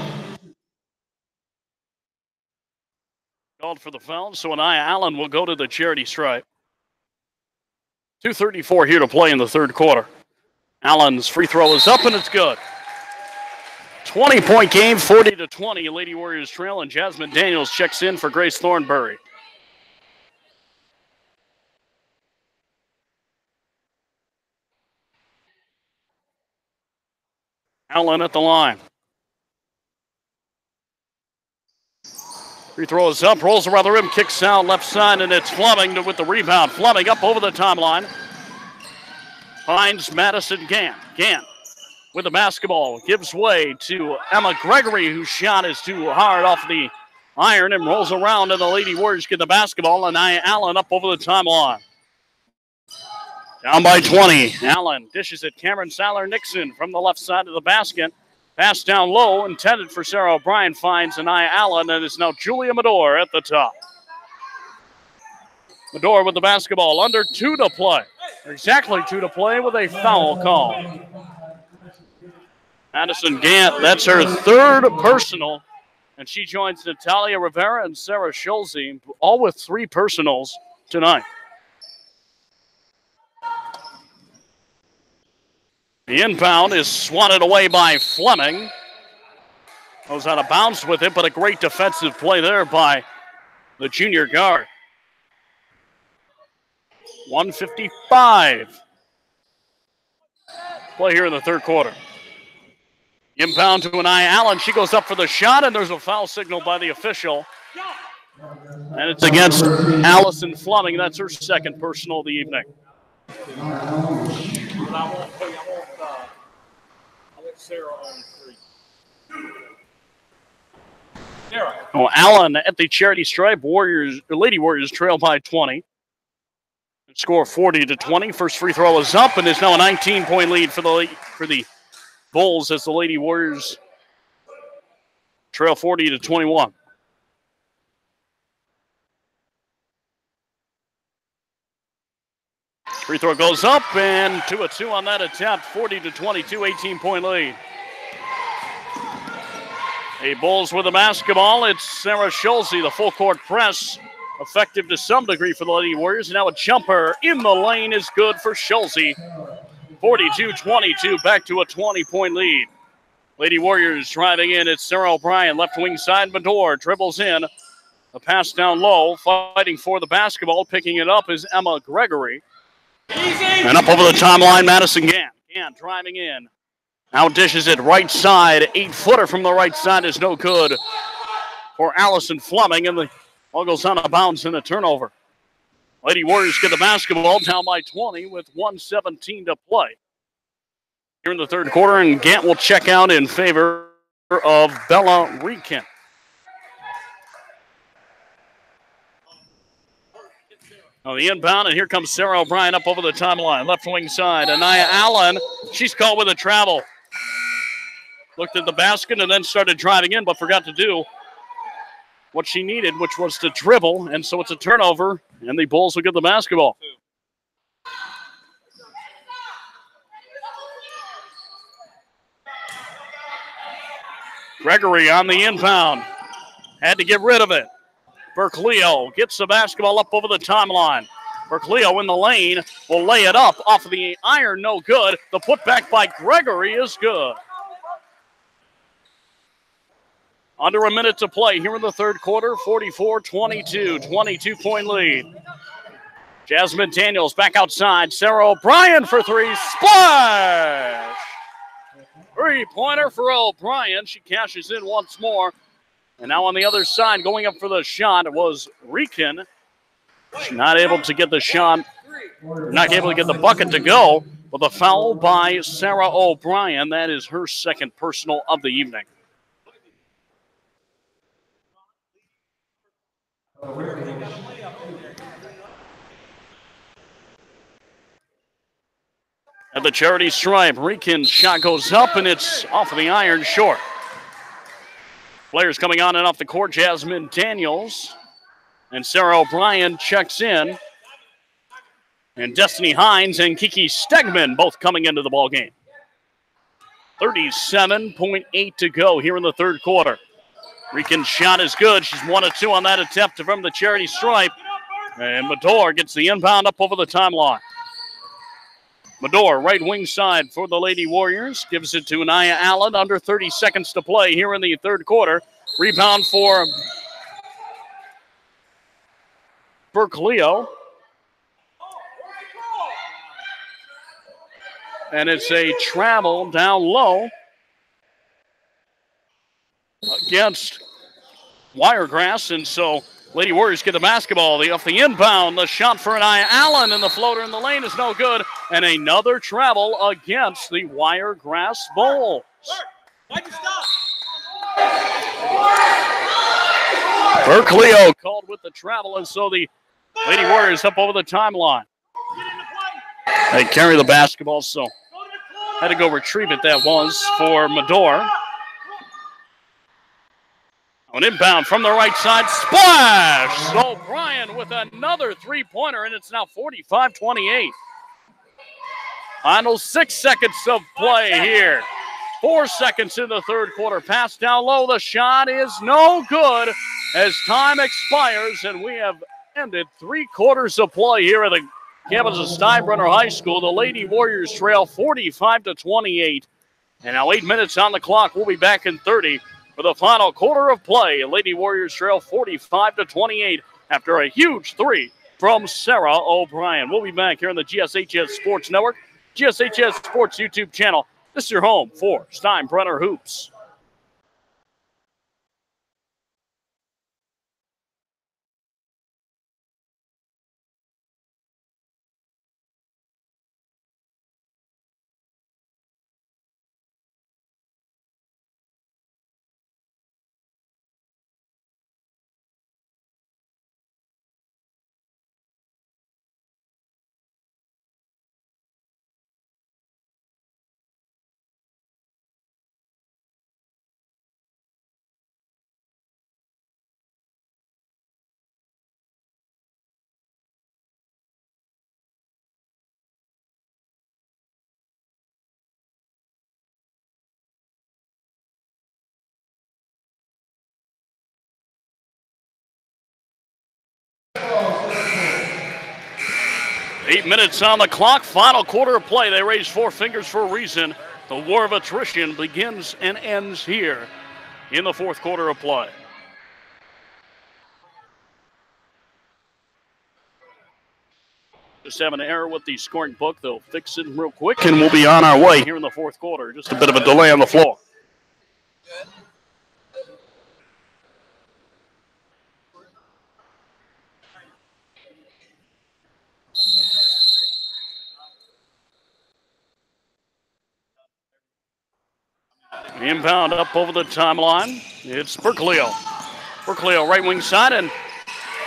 called for the foul, so Anaya Allen will go to the charity stripe. 2:34 here to play in the third quarter. Allen's free throw is up, and it's good. 20-point game, 40-20. Lady Warriors trail, and Jasmine Daniels checks in for Grace Thornbury. Allen at the line. Free throw is up, rolls around the rim, kicks out left side, and it's Fleming with the rebound. Fleming up over the timeline. Finds Madison Gant. Gant with the basketball. Gives way to Emma Gregory, whose shot is too hard off the iron and rolls around, and the Lady Warriors get the basketball. And Allen up over the timeline. Down by 20. Allen dishes it. Cameron Saller-Nixon from the left side of the basket. Pass down low, intended for Sarah O'Brien. Finds Anaya Allen, and it's now Julia Medor at the top. Medor with the basketball. Under 2 to play. Exactly 2 to play with a foul call. Madison Gant, that's her third personal, and she joins Natalia Rivera and Sarah Schulze, all with 3 personals tonight. The inbound is swatted away by Fleming. Goes out of bounds with it, but a great defensive play there by the junior guard. 1:55. Play here in the third quarter. Inbound to Anaya Allen. She goes up for the shot, and there's a foul signal by the official. And it's against Allison Fleming. That's her second personal of the evening. I want Sarah on 3. Oh, Allen at the charity stripe. Lady Warriors trail by 20. Score 40-20. First free throw is up, and it's now a 19-point lead for the Bulls as the Lady Warriors trail 40-21. Free throw goes up, and 2 on that attempt. 40-22, 18-point lead. The Bulls with the basketball. It's Sarah Schulze, the full court press. Effective to some degree for the Lady Warriors. Now a jumper in the lane is good for Schulze. 42-22, back to a 20-point lead. Lady Warriors driving in. It's Sarah O'Brien, left wing side. Medor dribbles in. A pass down low, fighting for the basketball. Picking it up is Emma Gregory. And up over the timeline, Madison Gant. Gant driving in. Now dishes it right side. 8-footer from the right side is no good for Allison Fleming. And the ball goes out of bounds in a turnover. Lady Warriors get the basketball down by 20 with 1:17 to play here in the third quarter. And Gant will check out in favor of Bella Reekin. On the inbound, and here comes Sarah O'Brien up over the timeline. Left wing side. Anaya Allen, she's caught with a travel. Looked at the basket and then started driving in, but forgot to do what she needed, which was to dribble. And so it's a turnover, and the Bulls will get the basketball. Gregory on the inbound. Had to get rid of it. Berkleo gets the basketball up over the timeline. Berkleo in the lane will lay it up off of the iron, no good. The putback by Gregory is good. Under a minute to play here in the third quarter, 44-22, 22-point lead. Jasmine Daniels back outside. Sarah O'Brien for three. Splash! Three-pointer for O'Brien. She cashes in once more. And now on the other side, going up for the shot was Reekin. She's not able to get the shot, not able to get the bucket to go, with a foul by Sarah O'Brien. That is her second personal of the evening. At the charity stripe, Reekin's shot goes up, and it's off of the iron short. Players coming on and off the court, Jasmine Daniels and Sarah O'Brien checks in. And Destiny Hines and Kiki Stegman both coming into the ball game. 37.8 to go here in the third quarter. Reekin's shot is good. She's 1 of 2 on that attempt from the charity stripe. And Medor gets the inbound up over the timeline. Medor, right wing side for the Lady Warriors. Gives it to Anaya Allen. Under 30 seconds to play here in the third quarter. Rebound for Berkleo. And it's a travel down low against Wiregrass. And so Lady Warriors get the basketball. Off the inbound, the shot for Anaya Allen, and the floater in the lane is no good. And another travel against the Wiregrass Bulls. Berkleo called with the travel, and so the Lady Warriors up over the timeline. They carry the basketball, so had to go retrieve it. That was for Medor. An inbound from the right side. Splash! O'Brien with another three-pointer, and it's now 45-28. Final 6 seconds of play here. 4 seconds in the third quarter. Pass down low. The shot is no good as time expires, and we have ended 3 quarters of play here at the campus of Steinbrenner High School. The Lady Warriors trail 45-28. And now 8 minutes on the clock. We'll be back in 30 for the final quarter of play. Lady Warriors trail 45-28 after a huge three from Sarah O'Brien. We'll be back here on the GSHS Sports Network, GSHS Sports YouTube channel. This is your home for Steinbrenner Hoops. 8 minutes on the clock, final quarter of play. They raise four fingers for a reason. The war of attrition begins and ends here in the fourth quarter of play. Just have an error with the scoring book. They'll fix it real quick, and we'll be on our way here in the fourth quarter. Just a bit of a delay on the floor. Inbound up over the timeline. It's Berkelio. Berkelio, right wing side, and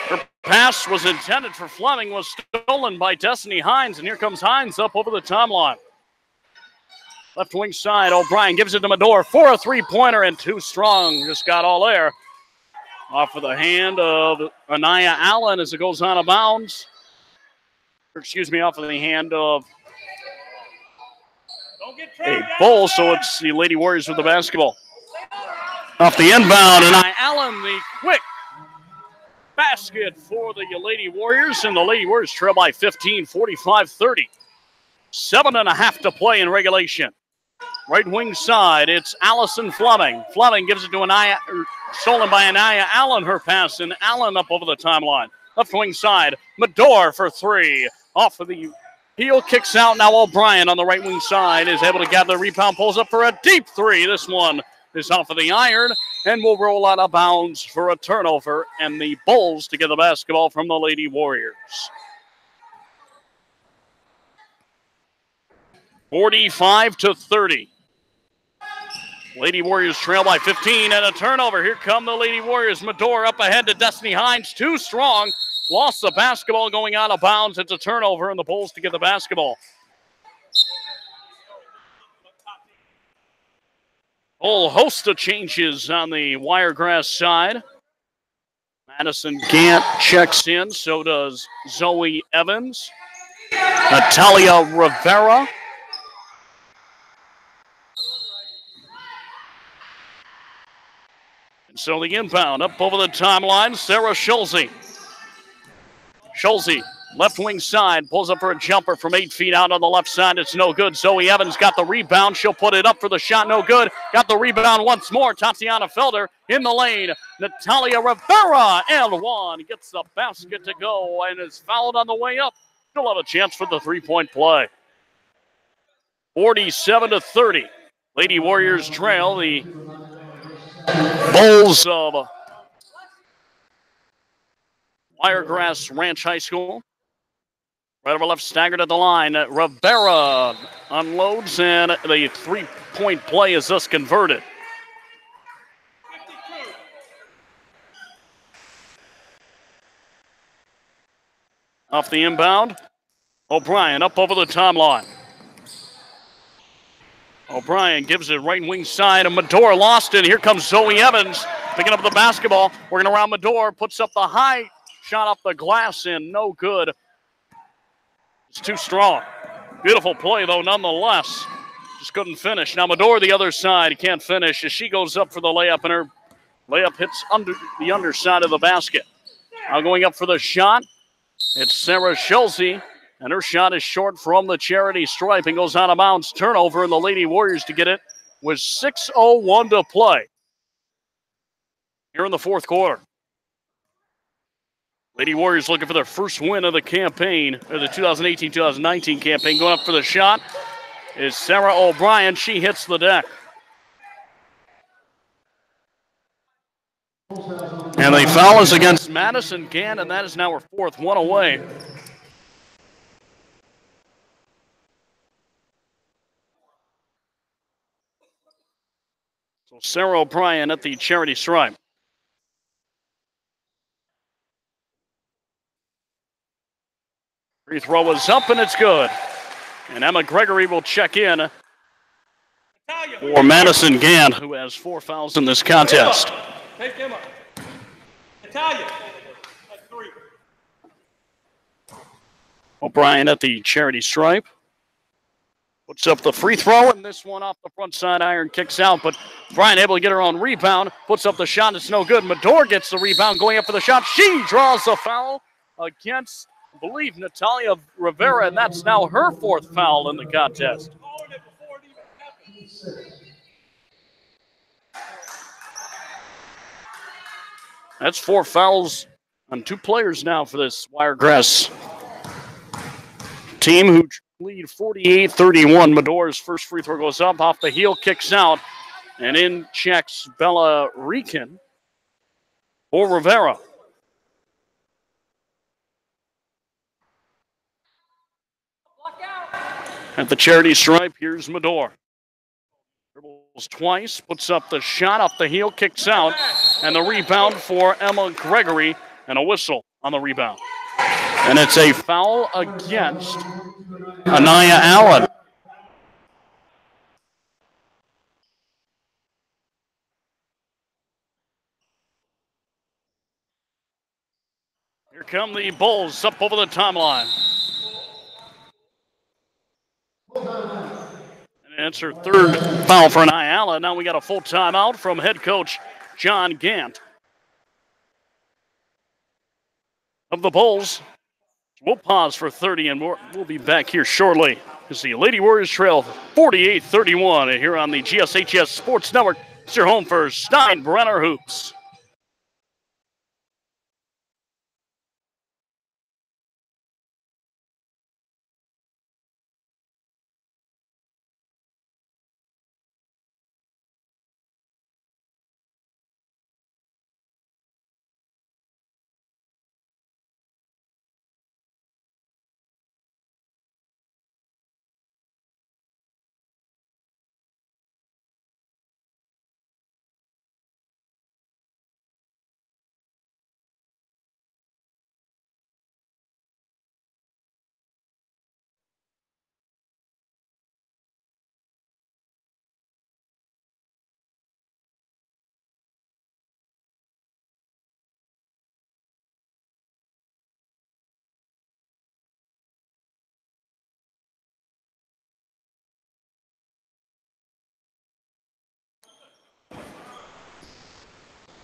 her pass was intended for Fleming, was stolen by Destiny Hines, and here comes Hines up over the timeline. Left wing side, O'Brien gives it to Medore for a three-pointer, and too strong. Just got all there. Off of the hand of Anaya Allen as it goes out of bounds. Off of the hand of a Bull, so it's the Lady Warriors with the basketball. Off the inbound, and Allen, the quick basket for the Lady Warriors, and the Lady Warriors trail by 15, 45-30. 7.5 to play in regulation. Right wing side, it's Allison Fleming. Fleming gives it to Anaya, stolen by Anaya Allen, her pass, and Allen up over the timeline. Left wing side, Medore for three. Off of the heel, kicks out. Now O'Brien on the right wing side is able to gather the rebound, pulls up for a deep three. This one is off of the iron and will roll out of bounds for a turnover, and the Bulls to get the basketball from the Lady Warriors. 45-30. Lady Warriors trail by 15 and a turnover. Here come the Lady Warriors. Medore up ahead to Destiny Hines. Too strong. Lost the basketball going out of bounds. It's a turnover, and the Bulls to get the basketball. Whole host of changes on the Wiregrass side. Madison Gant checks in. So does Zoe Evans. Natalia Rivera. And so the inbound up over the timeline. Sarah Schulze. Schulze, left wing side, pulls up for a jumper from 8 feet out on the left side. It's no good. Zoe Evans got the rebound. She'll put it up for the shot. No good. Got the rebound once more. Tatiana Felder in the lane. Natalia Rivera and one gets the basket to go and is fouled on the way up. Still have a chance for the three-point play. 47-30. Lady Warriors trail the Bulls of Wiregrass Ranch High School. Right over left, staggered at the line. Rivera unloads, and the three-point play is thus converted. Off the inbound, O'Brien up over the timeline. O'Brien gives it right wing side, and Medore lost it. Here comes Zoe Evans picking up the basketball, working around Medore, puts up the high shot off the glass in, no good. It's too strong. Beautiful play, though, nonetheless. Just couldn't finish. Now Medore, the other side, he can't finish as she goes up for the layup, and her layup hits under the underside of the basket. Now going up for the shot, it's Sarah Schulze, and her shot is short from the charity stripe and goes out of bounds. Turnover, and the Lady Warriors to get it with 6:01 to play here in the fourth quarter. Lady Warriors looking for their first win of the campaign, or the 2018-2019 campaign. Going up for the shot is Sarah O'Brien. She hits the deck. And the foul is against Madison Gant, and that is now her fourth, one away. So Sarah O'Brien at the charity stripe. Free throw is up, and it's good. And Emma Gregory will check in for Madison Gant, who has 4 fouls in this contest. Take Emma. Natalia. That's 3. O'Brien at the charity stripe. Puts up the free throw, and this one off the front side iron kicks out, but O'Brien able to get her own rebound. Puts up the shot, it's no good. Medore gets the rebound, going up for the shot. She draws the foul against believe, Natalia Rivera, and that's now her 4th foul in the contest. That's 4 fouls on 2 players now for this Wiregrass team, who lead 48-31. Medor's first free throw goes up, off the heel, kicks out, and in checks Bella Rican for Rivera. At the charity stripe, here's Medor. Dribbles twice, puts up the shot, off the heel, kicks out, and the rebound for Emma Gregory, and a whistle on the rebound. And it's a foul against Anaya Allen. Here come the Bulls up over the timeline. And it's her 3rd foul for Anaya Allen. Now we got a full timeout from head coach John Gant of the Bulls. We'll pause for 30, and we'll be back here shortly as the Lady Warriors trail 48-31 here on the GSHS Sports Network. It's your home for Steinbrenner Hoops.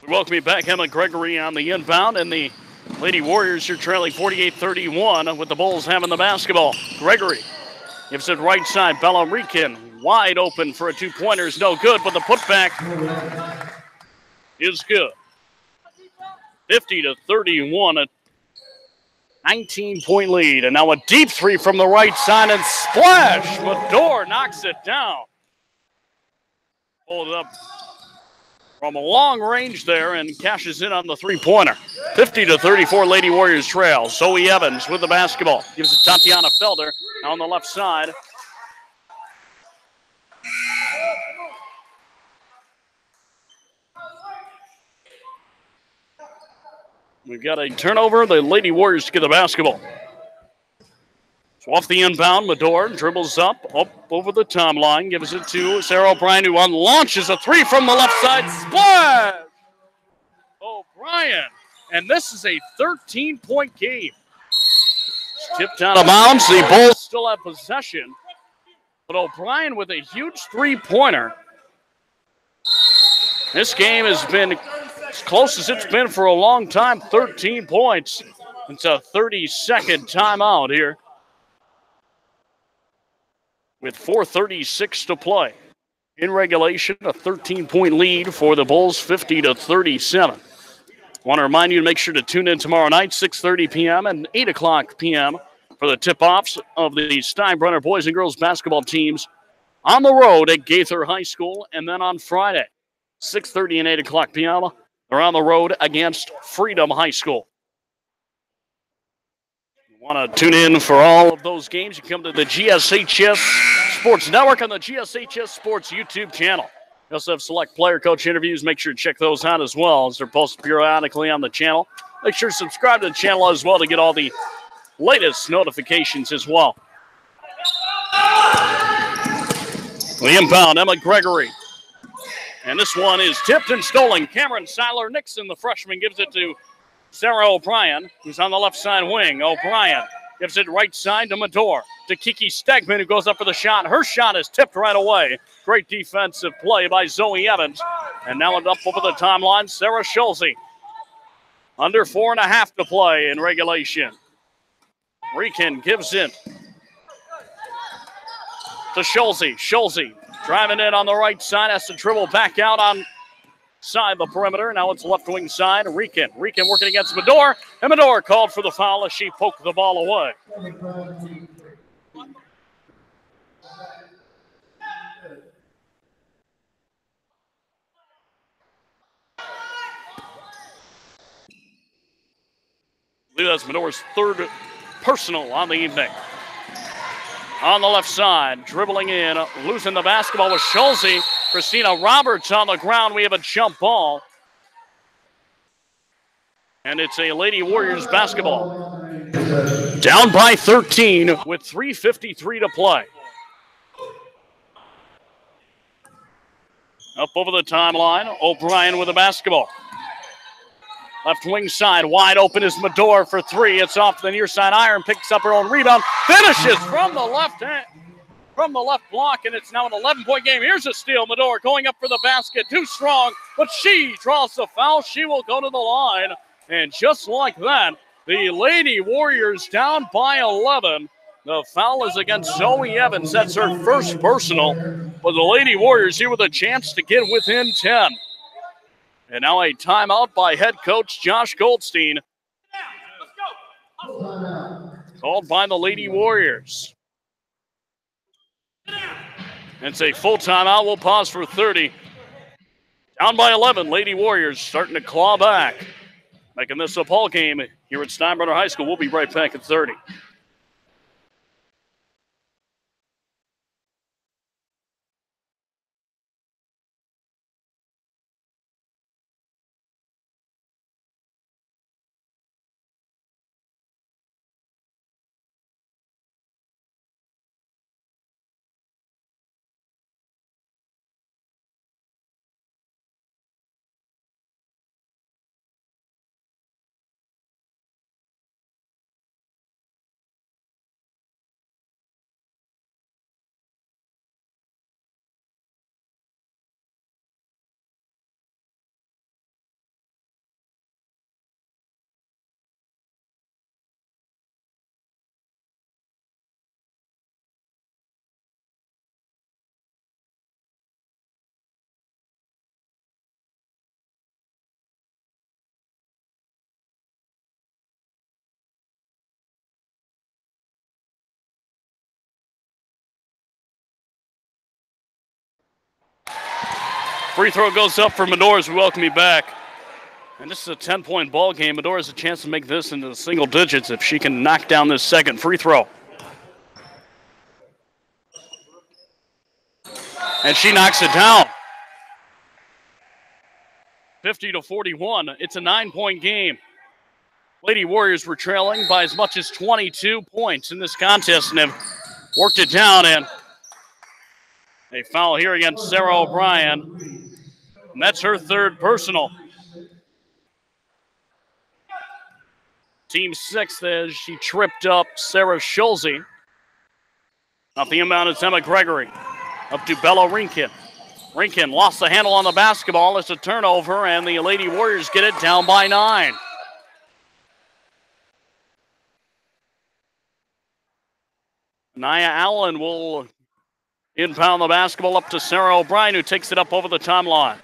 We welcome you back, Emma Gregory on the inbound, and the Lady Warriors are trailing 48-31 with the Bulls having the basketball. Gregory gives it right side. Bella Rican wide open for a 2-pointer is no good, but the putback is good. 50-31, a 19-point lead. And now a deep 3 from the right side, and splash! Medor knocks it down. Pulled it up from a long range there and cashes in on the 3-pointer. 50-34, Lady Warriors trail. Zoe Evans with the basketball. Gives it Tatiana Felder on the left side. We've got a turnover. The Lady Warriors get the basketball. So off the inbound, Medor dribbles up over the timeline, gives it to Sarah O'Brien, who launches a 3 from the left side. Splash! O'Brien. And this is a 13-point game. It's tipped out of bounds. The Bulls still have possession. But O'Brien with a huge 3-pointer. This game has been as close as it's been for a long time. 13 points. It's a 30-second timeout here, with 4:36 to play. In regulation, a 13-point lead for the Bulls, 50-37. Want to remind you to make sure to tune in tomorrow night, 6:30 p.m. and 8 o'clock p.m. for the tip-offs of the Steinbrenner boys and girls basketball teams on the road at Gaither High School. And then on Friday, 6:30 and 8 o'clock p.m., they're on the road against Freedom High School. Want to tune in for all of those games, you come to the GSHS Sports Network on the GSHS Sports YouTube channel. We also have select player coach interviews. Make sure to check those out as well, as they're posted periodically on the channel. Make sure to subscribe to the channel as well to get all the latest notifications as well. The inbound, Emma Gregory. And this one is tipped and stolen. Cameron Seiler-Nixon, the freshman, gives it to Sarah O'Brien, who's on the left side wing. O'Brien gives it right side to Medor. To Kiki Stegman, who goes up for the shot. Her shot is tipped right away. Great defensive play by Zoe Evans. And now up over the timeline, Sarah Schulze. Under 4.5 to play in regulation. Rieken gives it to Schulze. Schulze driving in on the right side, has to dribble back out on side the perimeter. Now it's left wing side. Rieken working against Medor, and Medor called for the foul as she poked the ball away. I believe that's Medor's third personal on the evening. On the left side, dribbling in, losing the basketball with Schulze. Christina Roberts on the ground. We have a jump ball. And it's a Lady Warriors basketball. Down by 13 with 3:53 to play. Up over the timeline, O'Brien with the basketball. Left wing side, wide open is Medor for three. It's off the near side iron, picks up her own rebound, finishes from the left hand, from the left block, and it's now an 11-point game. Here's a steal. Medor going up for the basket, too strong, but she draws the foul. She will go to the line, and just like that, the Lady Warriors down by 11. The foul is against Zoe Evans. That's her first personal, but the Lady Warriors here with a chance to get within 10. And now a timeout by head coach Josh Goldstein. Called by the Lady Warriors. It's a full timeout. We'll pause for 30. Down by 11, Lady Warriors starting to claw back. Making this a ball game here at Steinbrenner High School. We'll be right back at 30. Free throw goes up for Medor as we welcome you back. And this is a 10-point ball game. Medor has a chance to make this into the single digits if she can knock down this second free throw. And she knocks it down. 50-41. It's a 9-point game. Lady Warriors were trailing by as much as 22 points in this contest and have worked it down. And a foul here against Sarah O'Brien. And that's her third personal. Team sixth as she tripped up Sarah Schulze. Off the inbound, it's Emma Gregory. Up to Bella Rieken. Rieken lost the handle on the basketball. It's a turnover, and the Lady Warriors get it down by 9. Nia Allen will inbound the basketball up to Sarah O'Brien, who takes it up over the timeline.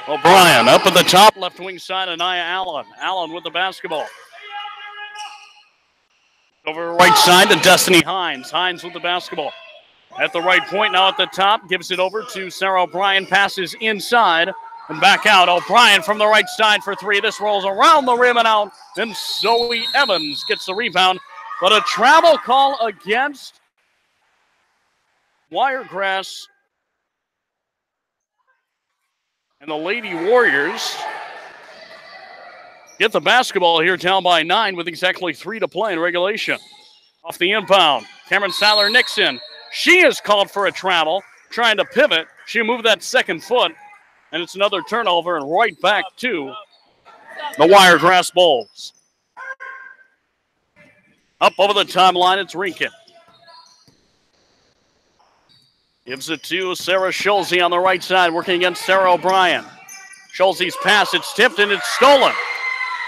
O'Brien up at the top, left wing side of Nia Allen. Allen with the basketball. Over right side to Destiny Hines. Hines with the basketball. At the right point, now at the top, gives it over to Sarah O'Brien. Passes inside and back out. O'Brien from the right side for three. This rolls around the rim and out. Then Zoe Evans gets the rebound. But a travel call against Wiregrass. And the Lady Warriors get the basketball here down by 9 with exactly 3 to play in regulation. Off the inbound, Cameron Seiler-Nixon. She is called for a travel, trying to pivot. She moved that second foot, and it's another turnover and right back to the Wiregrass Bulls. Up over the timeline, it's Rieken. Gives it to Sarah Schulze on the right side, working against Sarah O'Brien. Schulze's pass, it's tipped and it's stolen.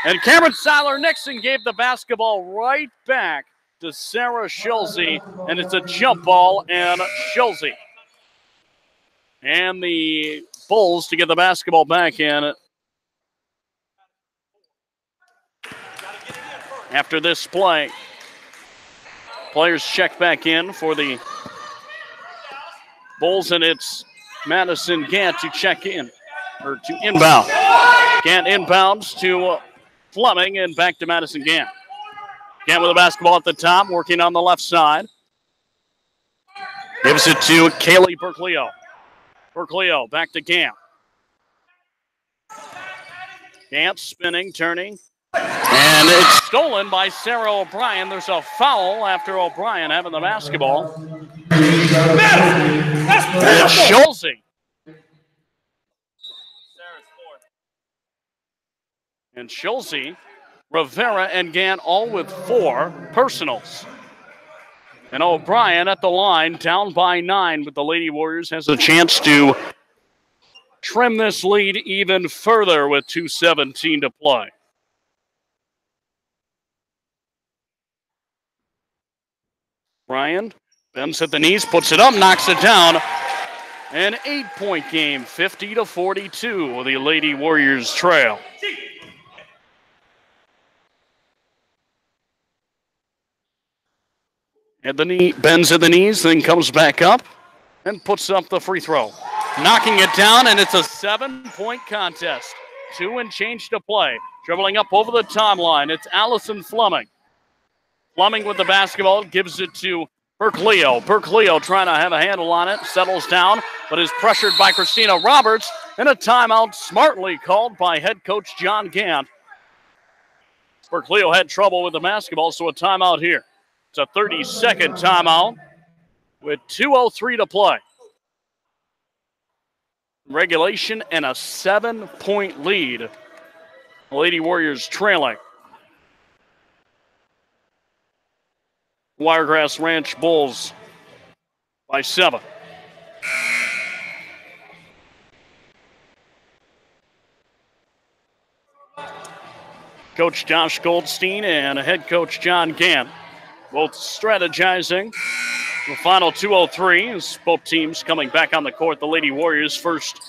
And Cameron Seiler-Nixon gave the basketball right back to Sarah Schulze, and it's a jump ball and Schulze. And the Bulls to get the basketball back in after this play. Players check back in for the Bulls, and it's Madison Gant to check in, or to inbound. Gant inbounds to Fleming, and back to Madison Gant. Gant with the basketball at the top, working on the left side. Gives it to Kaylee Berkleo. Berkleo back to Gant. Gant spinning, turning. And it's stolen by Sarah O'Brien. There's a foul after O'Brien having the basketball. And Schulze. And Schulze, Rivera, and Gant all with 4 personals. And O'Brien at the line, down by 9, but the Lady Warriors has a chance to trim this lead even further with 2:17 to play. Bryan bends at the knees, puts it up, knocks it down. An 8-point game, 50-42, the Lady Warriors trail. At the knee, bends at the knees, then comes back up and puts up the free throw. Knocking it down, and it's a 7-point contest. 2 and change to play. Dribbling up over the timeline, it's Allison Fleming. Fleming with the basketball, gives it to Berkleo. Berkleo trying to have a handle on it, settles down, but is pressured by Christina Roberts, and a timeout smartly called by head coach John Gant. Berkleo had trouble with the basketball, so a timeout here. It's a 30-second timeout with 2:03 to play. Regulation and a 7-point lead. The Lady Warriors trailing. Wiregrass Ranch Bulls by 7. Coach Josh Goldstein and head coach John Gant both strategizing. The final 2:03 is both teams coming back on the court. The Lady Warriors first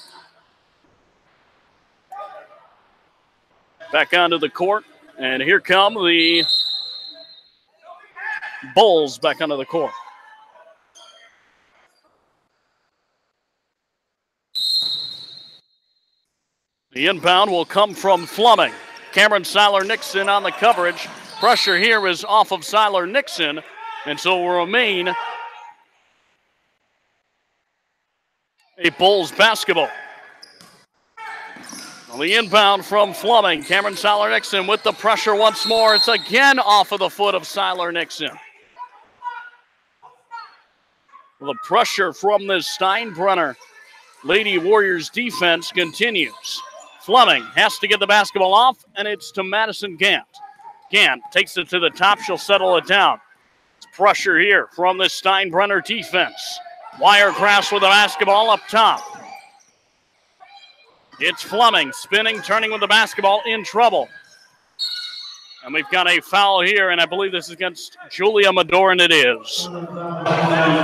back onto the court. And here come the Bulls back onto the court. The inbound will come from Fleming. Cameron Seiler-Nixon on the coverage. Pressure here is off of Seiler-Nixon, and so will remain a Bulls basketball. On the inbound from Fleming, Cameron Seiler-Nixon with the pressure once more. It's again off of the foot of Seiler-Nixon. The pressure from this Steinbrenner Lady Warriors defense continues. Fleming has to get the basketball off, and it's to Madison Gant. Gant takes it to the top. She'll settle it down. It's pressure here from this Steinbrenner defense. Wiregrass with the basketball up top. It's Fleming spinning, turning with the basketball, in trouble. And we've got a foul here, and I believe this is against Julia Madoran. It is.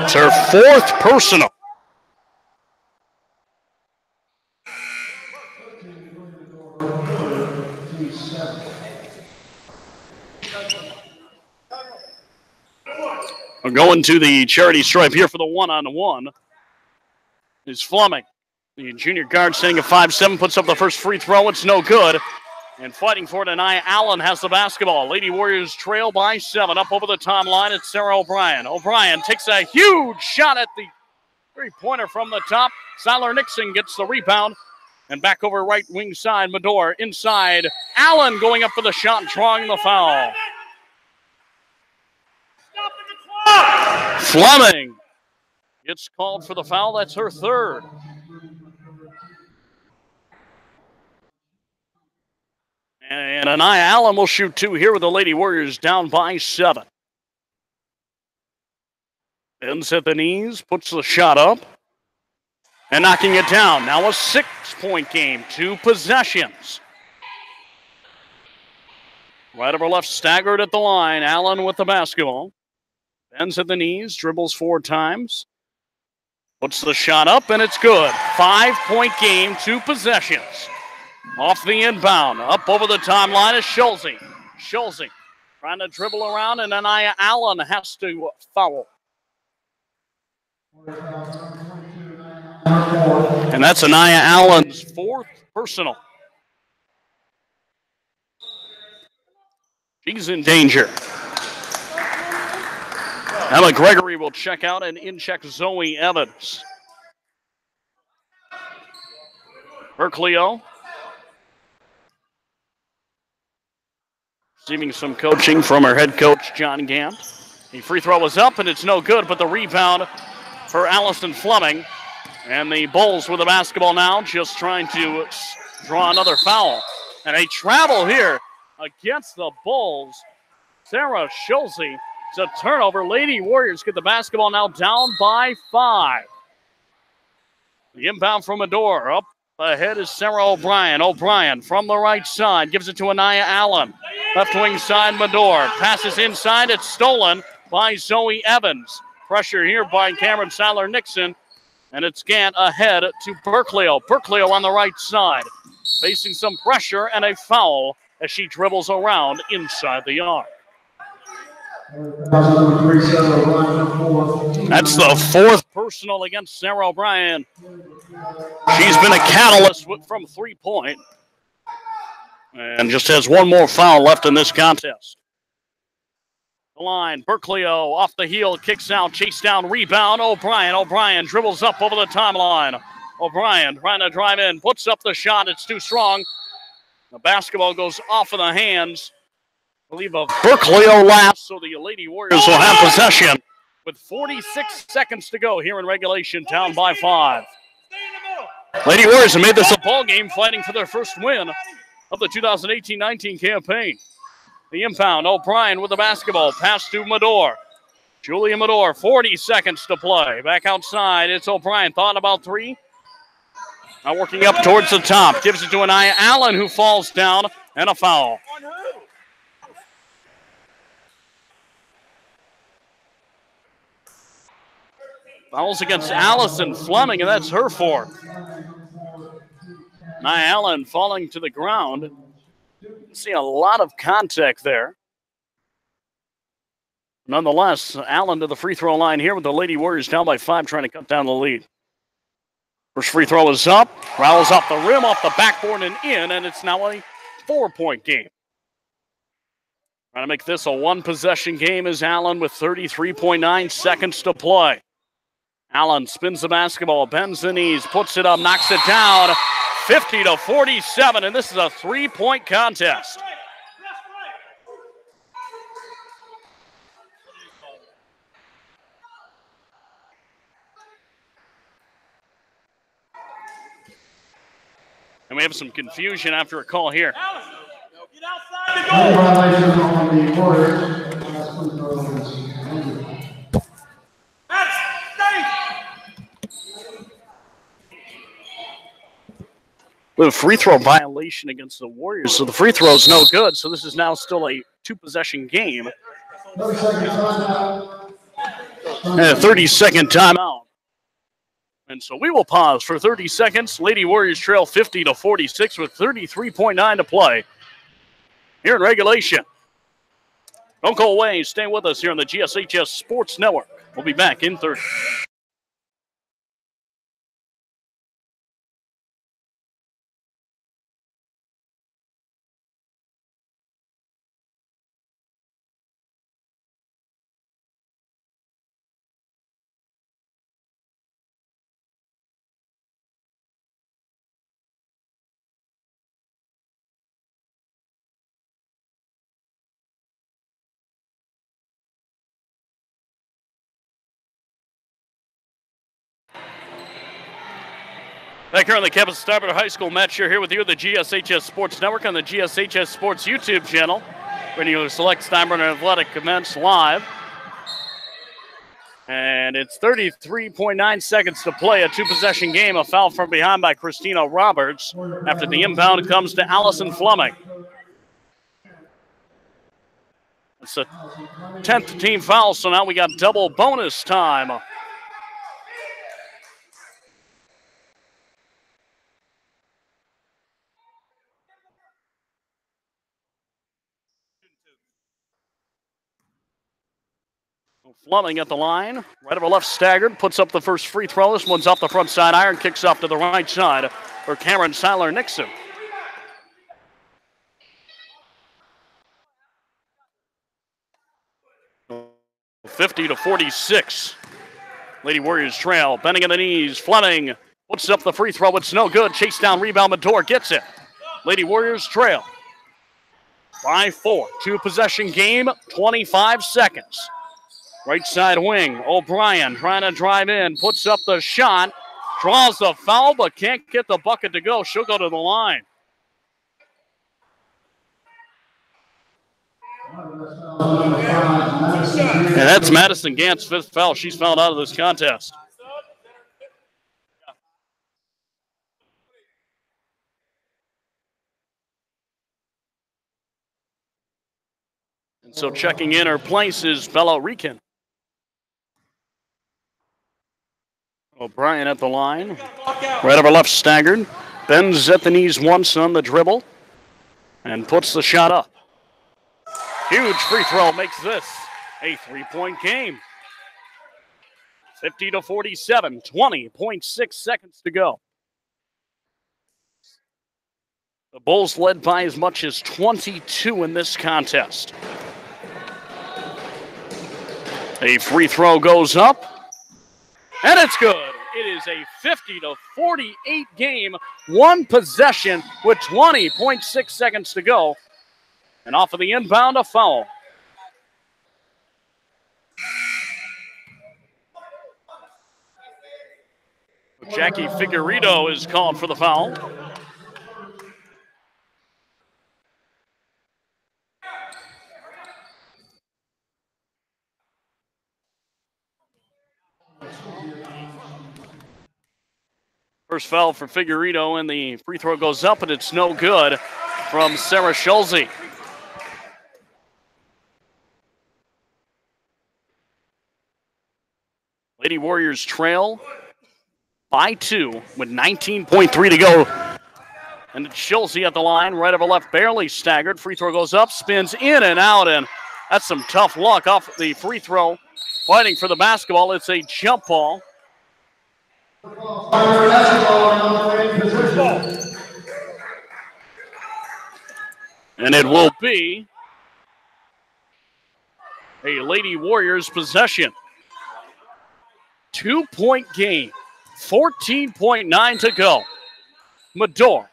It's her 4th personal. We're going to the charity stripe here for the one-on-one. Is Fleming. The junior guard staying at 5'7", puts up the first free throw. It's no good. And fighting for it, Anaya Allen has the basketball. Lady Warriors trail by 7. Up over the timeline, it's Sarah O'Brien. O'Brien takes a huge shot at the three-pointer from the top. Seiler-Nixon gets the rebound. And back over right wing side, Mador inside. Allen going up for the shot and drawing the foul. Fleming gets called for the foul. That's her 3rd. And Anaya Allen will shoot 2 here with the Lady Warriors down by 7. Ends at the knees, puts the shot up, and knocking it down. Now a 6-point game, 2 possessions. Right over left, staggered at the line. Allen with the basketball. Bends at the knees, dribbles 4 times. Puts the shot up, and it's good. 5-point game, 2 possessions. Off the inbound, up over the timeline is Schulze. Schulze trying to dribble around, and Anaya Allen has to foul. And that's Anaya Allen's 4th personal. She's in danger. Emma Gregory will check out, and in-check Zoe Evans. Berclio receiving some coaching from her head coach, John Gant. The free throw was up, and it's no good, but the rebound for Allison Fleming. And the Bulls with the basketball now, just trying to draw another foul. And a travel here against the Bulls. Sarah Schulze. It's a turnover. Lady Warriors get the basketball now down by 5. The inbound from Medor. Up ahead is Sarah O'Brien. O'Brien from the right side gives it to Anaya Allen. Left wing side, Medor. Passes inside. It's stolen by Zoe Evans. Pressure here by Cameron Sadler-Nixon. And it's Gant ahead to Berclio. Berclio on the right side. Facing some pressure and a foul as she dribbles around inside the arc. That's the 4th personal against Sarah O'Brien. She's been a catalyst from 3-point. And just has 1 more foul left in this contest. The line, Berclio off the heel, kicks out, chase down, rebound, O'Brien. O'Brien dribbles up over the timeline. O'Brien trying to drive in, puts up the shot, it's too strong. The basketball goes off of the hands, I believe, of Berclio last, so the Lady Warriors will have possession with 46 seconds to go here in regulation, down by 5. Lady Warriors have made this a ball game, fighting for their first win of the 2018-19 campaign. The inbound, O'Brien with the basketball. Pass to Medor. Julia Medor, 40 seconds to play. Back outside, it's O'Brien. Thought about 3. Now working up towards the top. Gives it to Anaya Allen, who falls down, and a foul. Fouls against Allison Fleming, and that's her 4th. Anaya Allen falling to the ground. See a lot of contact there. Nonetheless, Allen to the free throw line here with the Lady Warriors down by 5, trying to cut down the lead. First free throw is up. Rattles off the rim, off the backboard and in, and it's now a 4-point game. Trying to make this a 1-possession game is Allen with 33.9 seconds to play. Allen spins the basketball, bends the knees, puts it up, knocks it down. 50-47, and this is a 3-point contest. And we have some confusion after a call here. The free throw violation against the Warriors, so the free throw is no good, so this is now still a 2-possession game. And a 30-second timeout. And so we will pause for 30 seconds. Lady Warriors trail 50-46 with 33.9 to play here in regulation. Don't go away. Stay with us here on the GSHS Sports Network. We'll be back in 30. Back here on the campus of Steinbrenner High School, Matt Scher here with you at the GSHS Sports Network on the GSHS Sports YouTube channel. Radio Select Steinbrenner Athletic commence live. And it's 33.9 seconds to play, a 2-possession game. A foul from behind by Christina Roberts. After the inbound, it comes to Allison Fleming. It's a 10th team foul, so now we got double bonus time. Fleming at the line. Right over left staggered. Puts up the first free throw. This one's off the front side iron. Kicks off to the right side for Cameron Seiler-Nixon. (50-46). Lady Warriors trail. Bending at the knees. Fleming puts up the free throw. It's no good. Chase down rebound. Medore gets it. Lady Warriors trail by 4. 2-possession game. 25 seconds. Right side wing, O'Brien trying to drive in, puts up the shot, draws the foul, but can't get the bucket to go. She'll go to the line. And that's Madison Gant's 5th foul. She's fouled out of this contest. And so checking in her place is Bella Rican. O'Brien at the line. Right over left staggered. Bends at the knees once on the dribble. And puts the shot up. Huge free throw makes this a 3-point game. 50-47. 20.6 seconds to go. The Bulls led by as much as 22 in this contest. A free throw goes up. And it's good. It is a 50-48 game, 1 possession with 20.6 seconds to go. And off of the inbound, a foul. Jackie Figueredo is called for the foul. First foul for Figueredo, and the free throw goes up, and it's no good from Sarah Schulze. Lady Warriors trail by 2 with 19.3 to go. And it's Schulze at the line, right over left, barely staggered. Free throw goes up, spins in and out, and that's some tough luck off the free throw. Fighting for the basketball, it's a jump ball. And it will be a Lady Warriors possession. 2-point game. 14.9 to go. Medore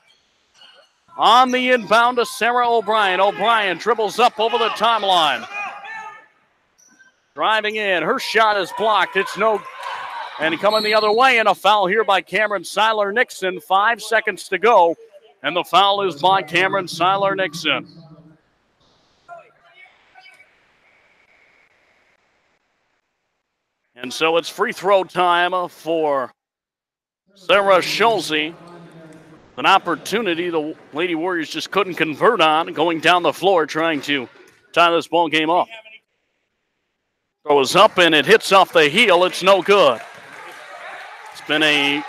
on the inbound to Sarah O'Brien. O'Brien dribbles up over the timeline. Driving in. Her shot is blocked. It's no. And coming the other way, and a foul here by Cameron Seiler-Nixon. 5 seconds to go. And the foul is by Cameron Seiler-Nixon. And so it's free throw time for Sarah Schulze. An opportunity the Lady Warriors just couldn't convert on, going down the floor trying to tie this ball game up. Throws up and it hits off the heel. It's no good. It's been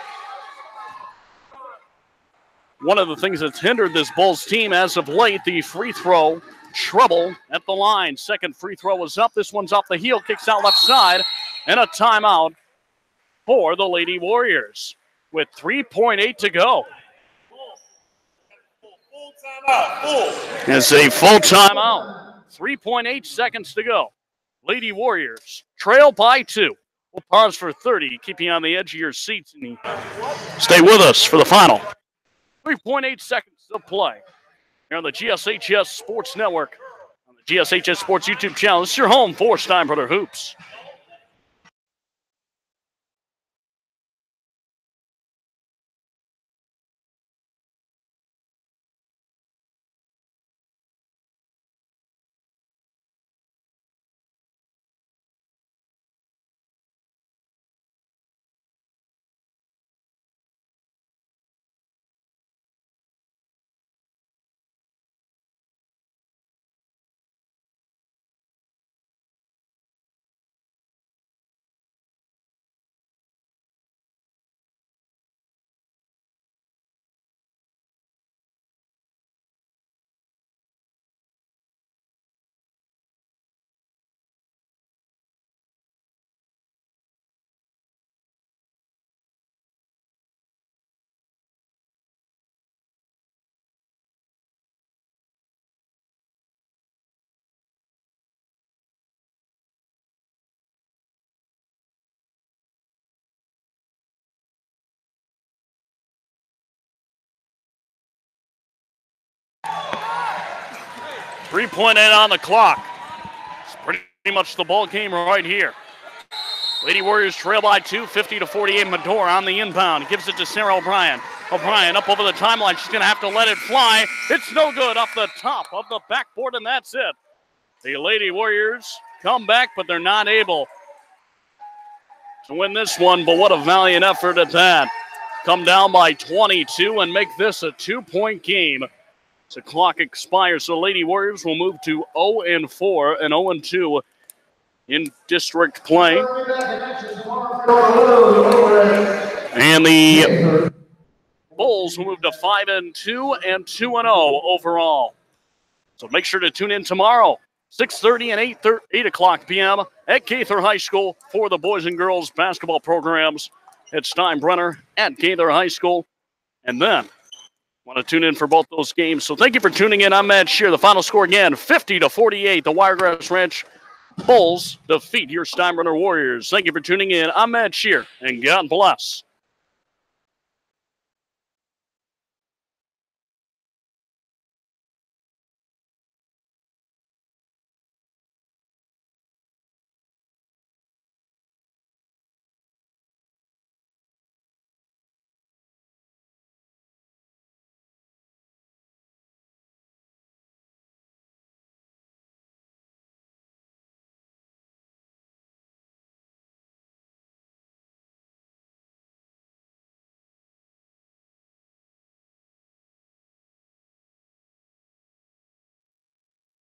one of the things that's hindered this Bulls team as of late, the free throw trouble at the line. Second free throw was up. This one's off the heel, kicks out left side, and a timeout for the Lady Warriors with 3.8 to go. It's a full timeout. 3.8 seconds to go. Lady Warriors trail by 2. We'll pause for 30, keep you on the edge of your seats, and stay with us for the final. 3.8 seconds of play here on the GSHS Sports Network, on the GSHS Sports YouTube channel. This is your home for Steinbrenner Hoops. 3.8 on the clock. It's pretty much the ball game right here. Lady Warriors trail by 2, 50-48. Medore on the inbound. Gives it to Sarah O'Brien. O'Brien up over the timeline. She's going to have to let it fly. It's no good off the top of the backboard, and that's it. The Lady Warriors come back, but they're not able to win this one, but what a valiant effort at that. Come down by 22 and make this a 2-point game. As the clock expires, so Lady Warriors will move to 0-4 and 0-2 in district play. And the Bulls will move to 5-2 and 2-0 overall. So make sure to tune in tomorrow, 6:30 and 8 o'clock p.m. at Gaither High School for the boys and girls basketball programs at Steinbrenner at Gaither High School. And then want to tune in for both those games. So thank you for tuning in. I'm Matt Scher. The final score again, 50-48. The Wiregrass Ranch Bulls defeat your Steinbrenner Warriors. Thank you for tuning in. I'm Matt Scher, and God bless.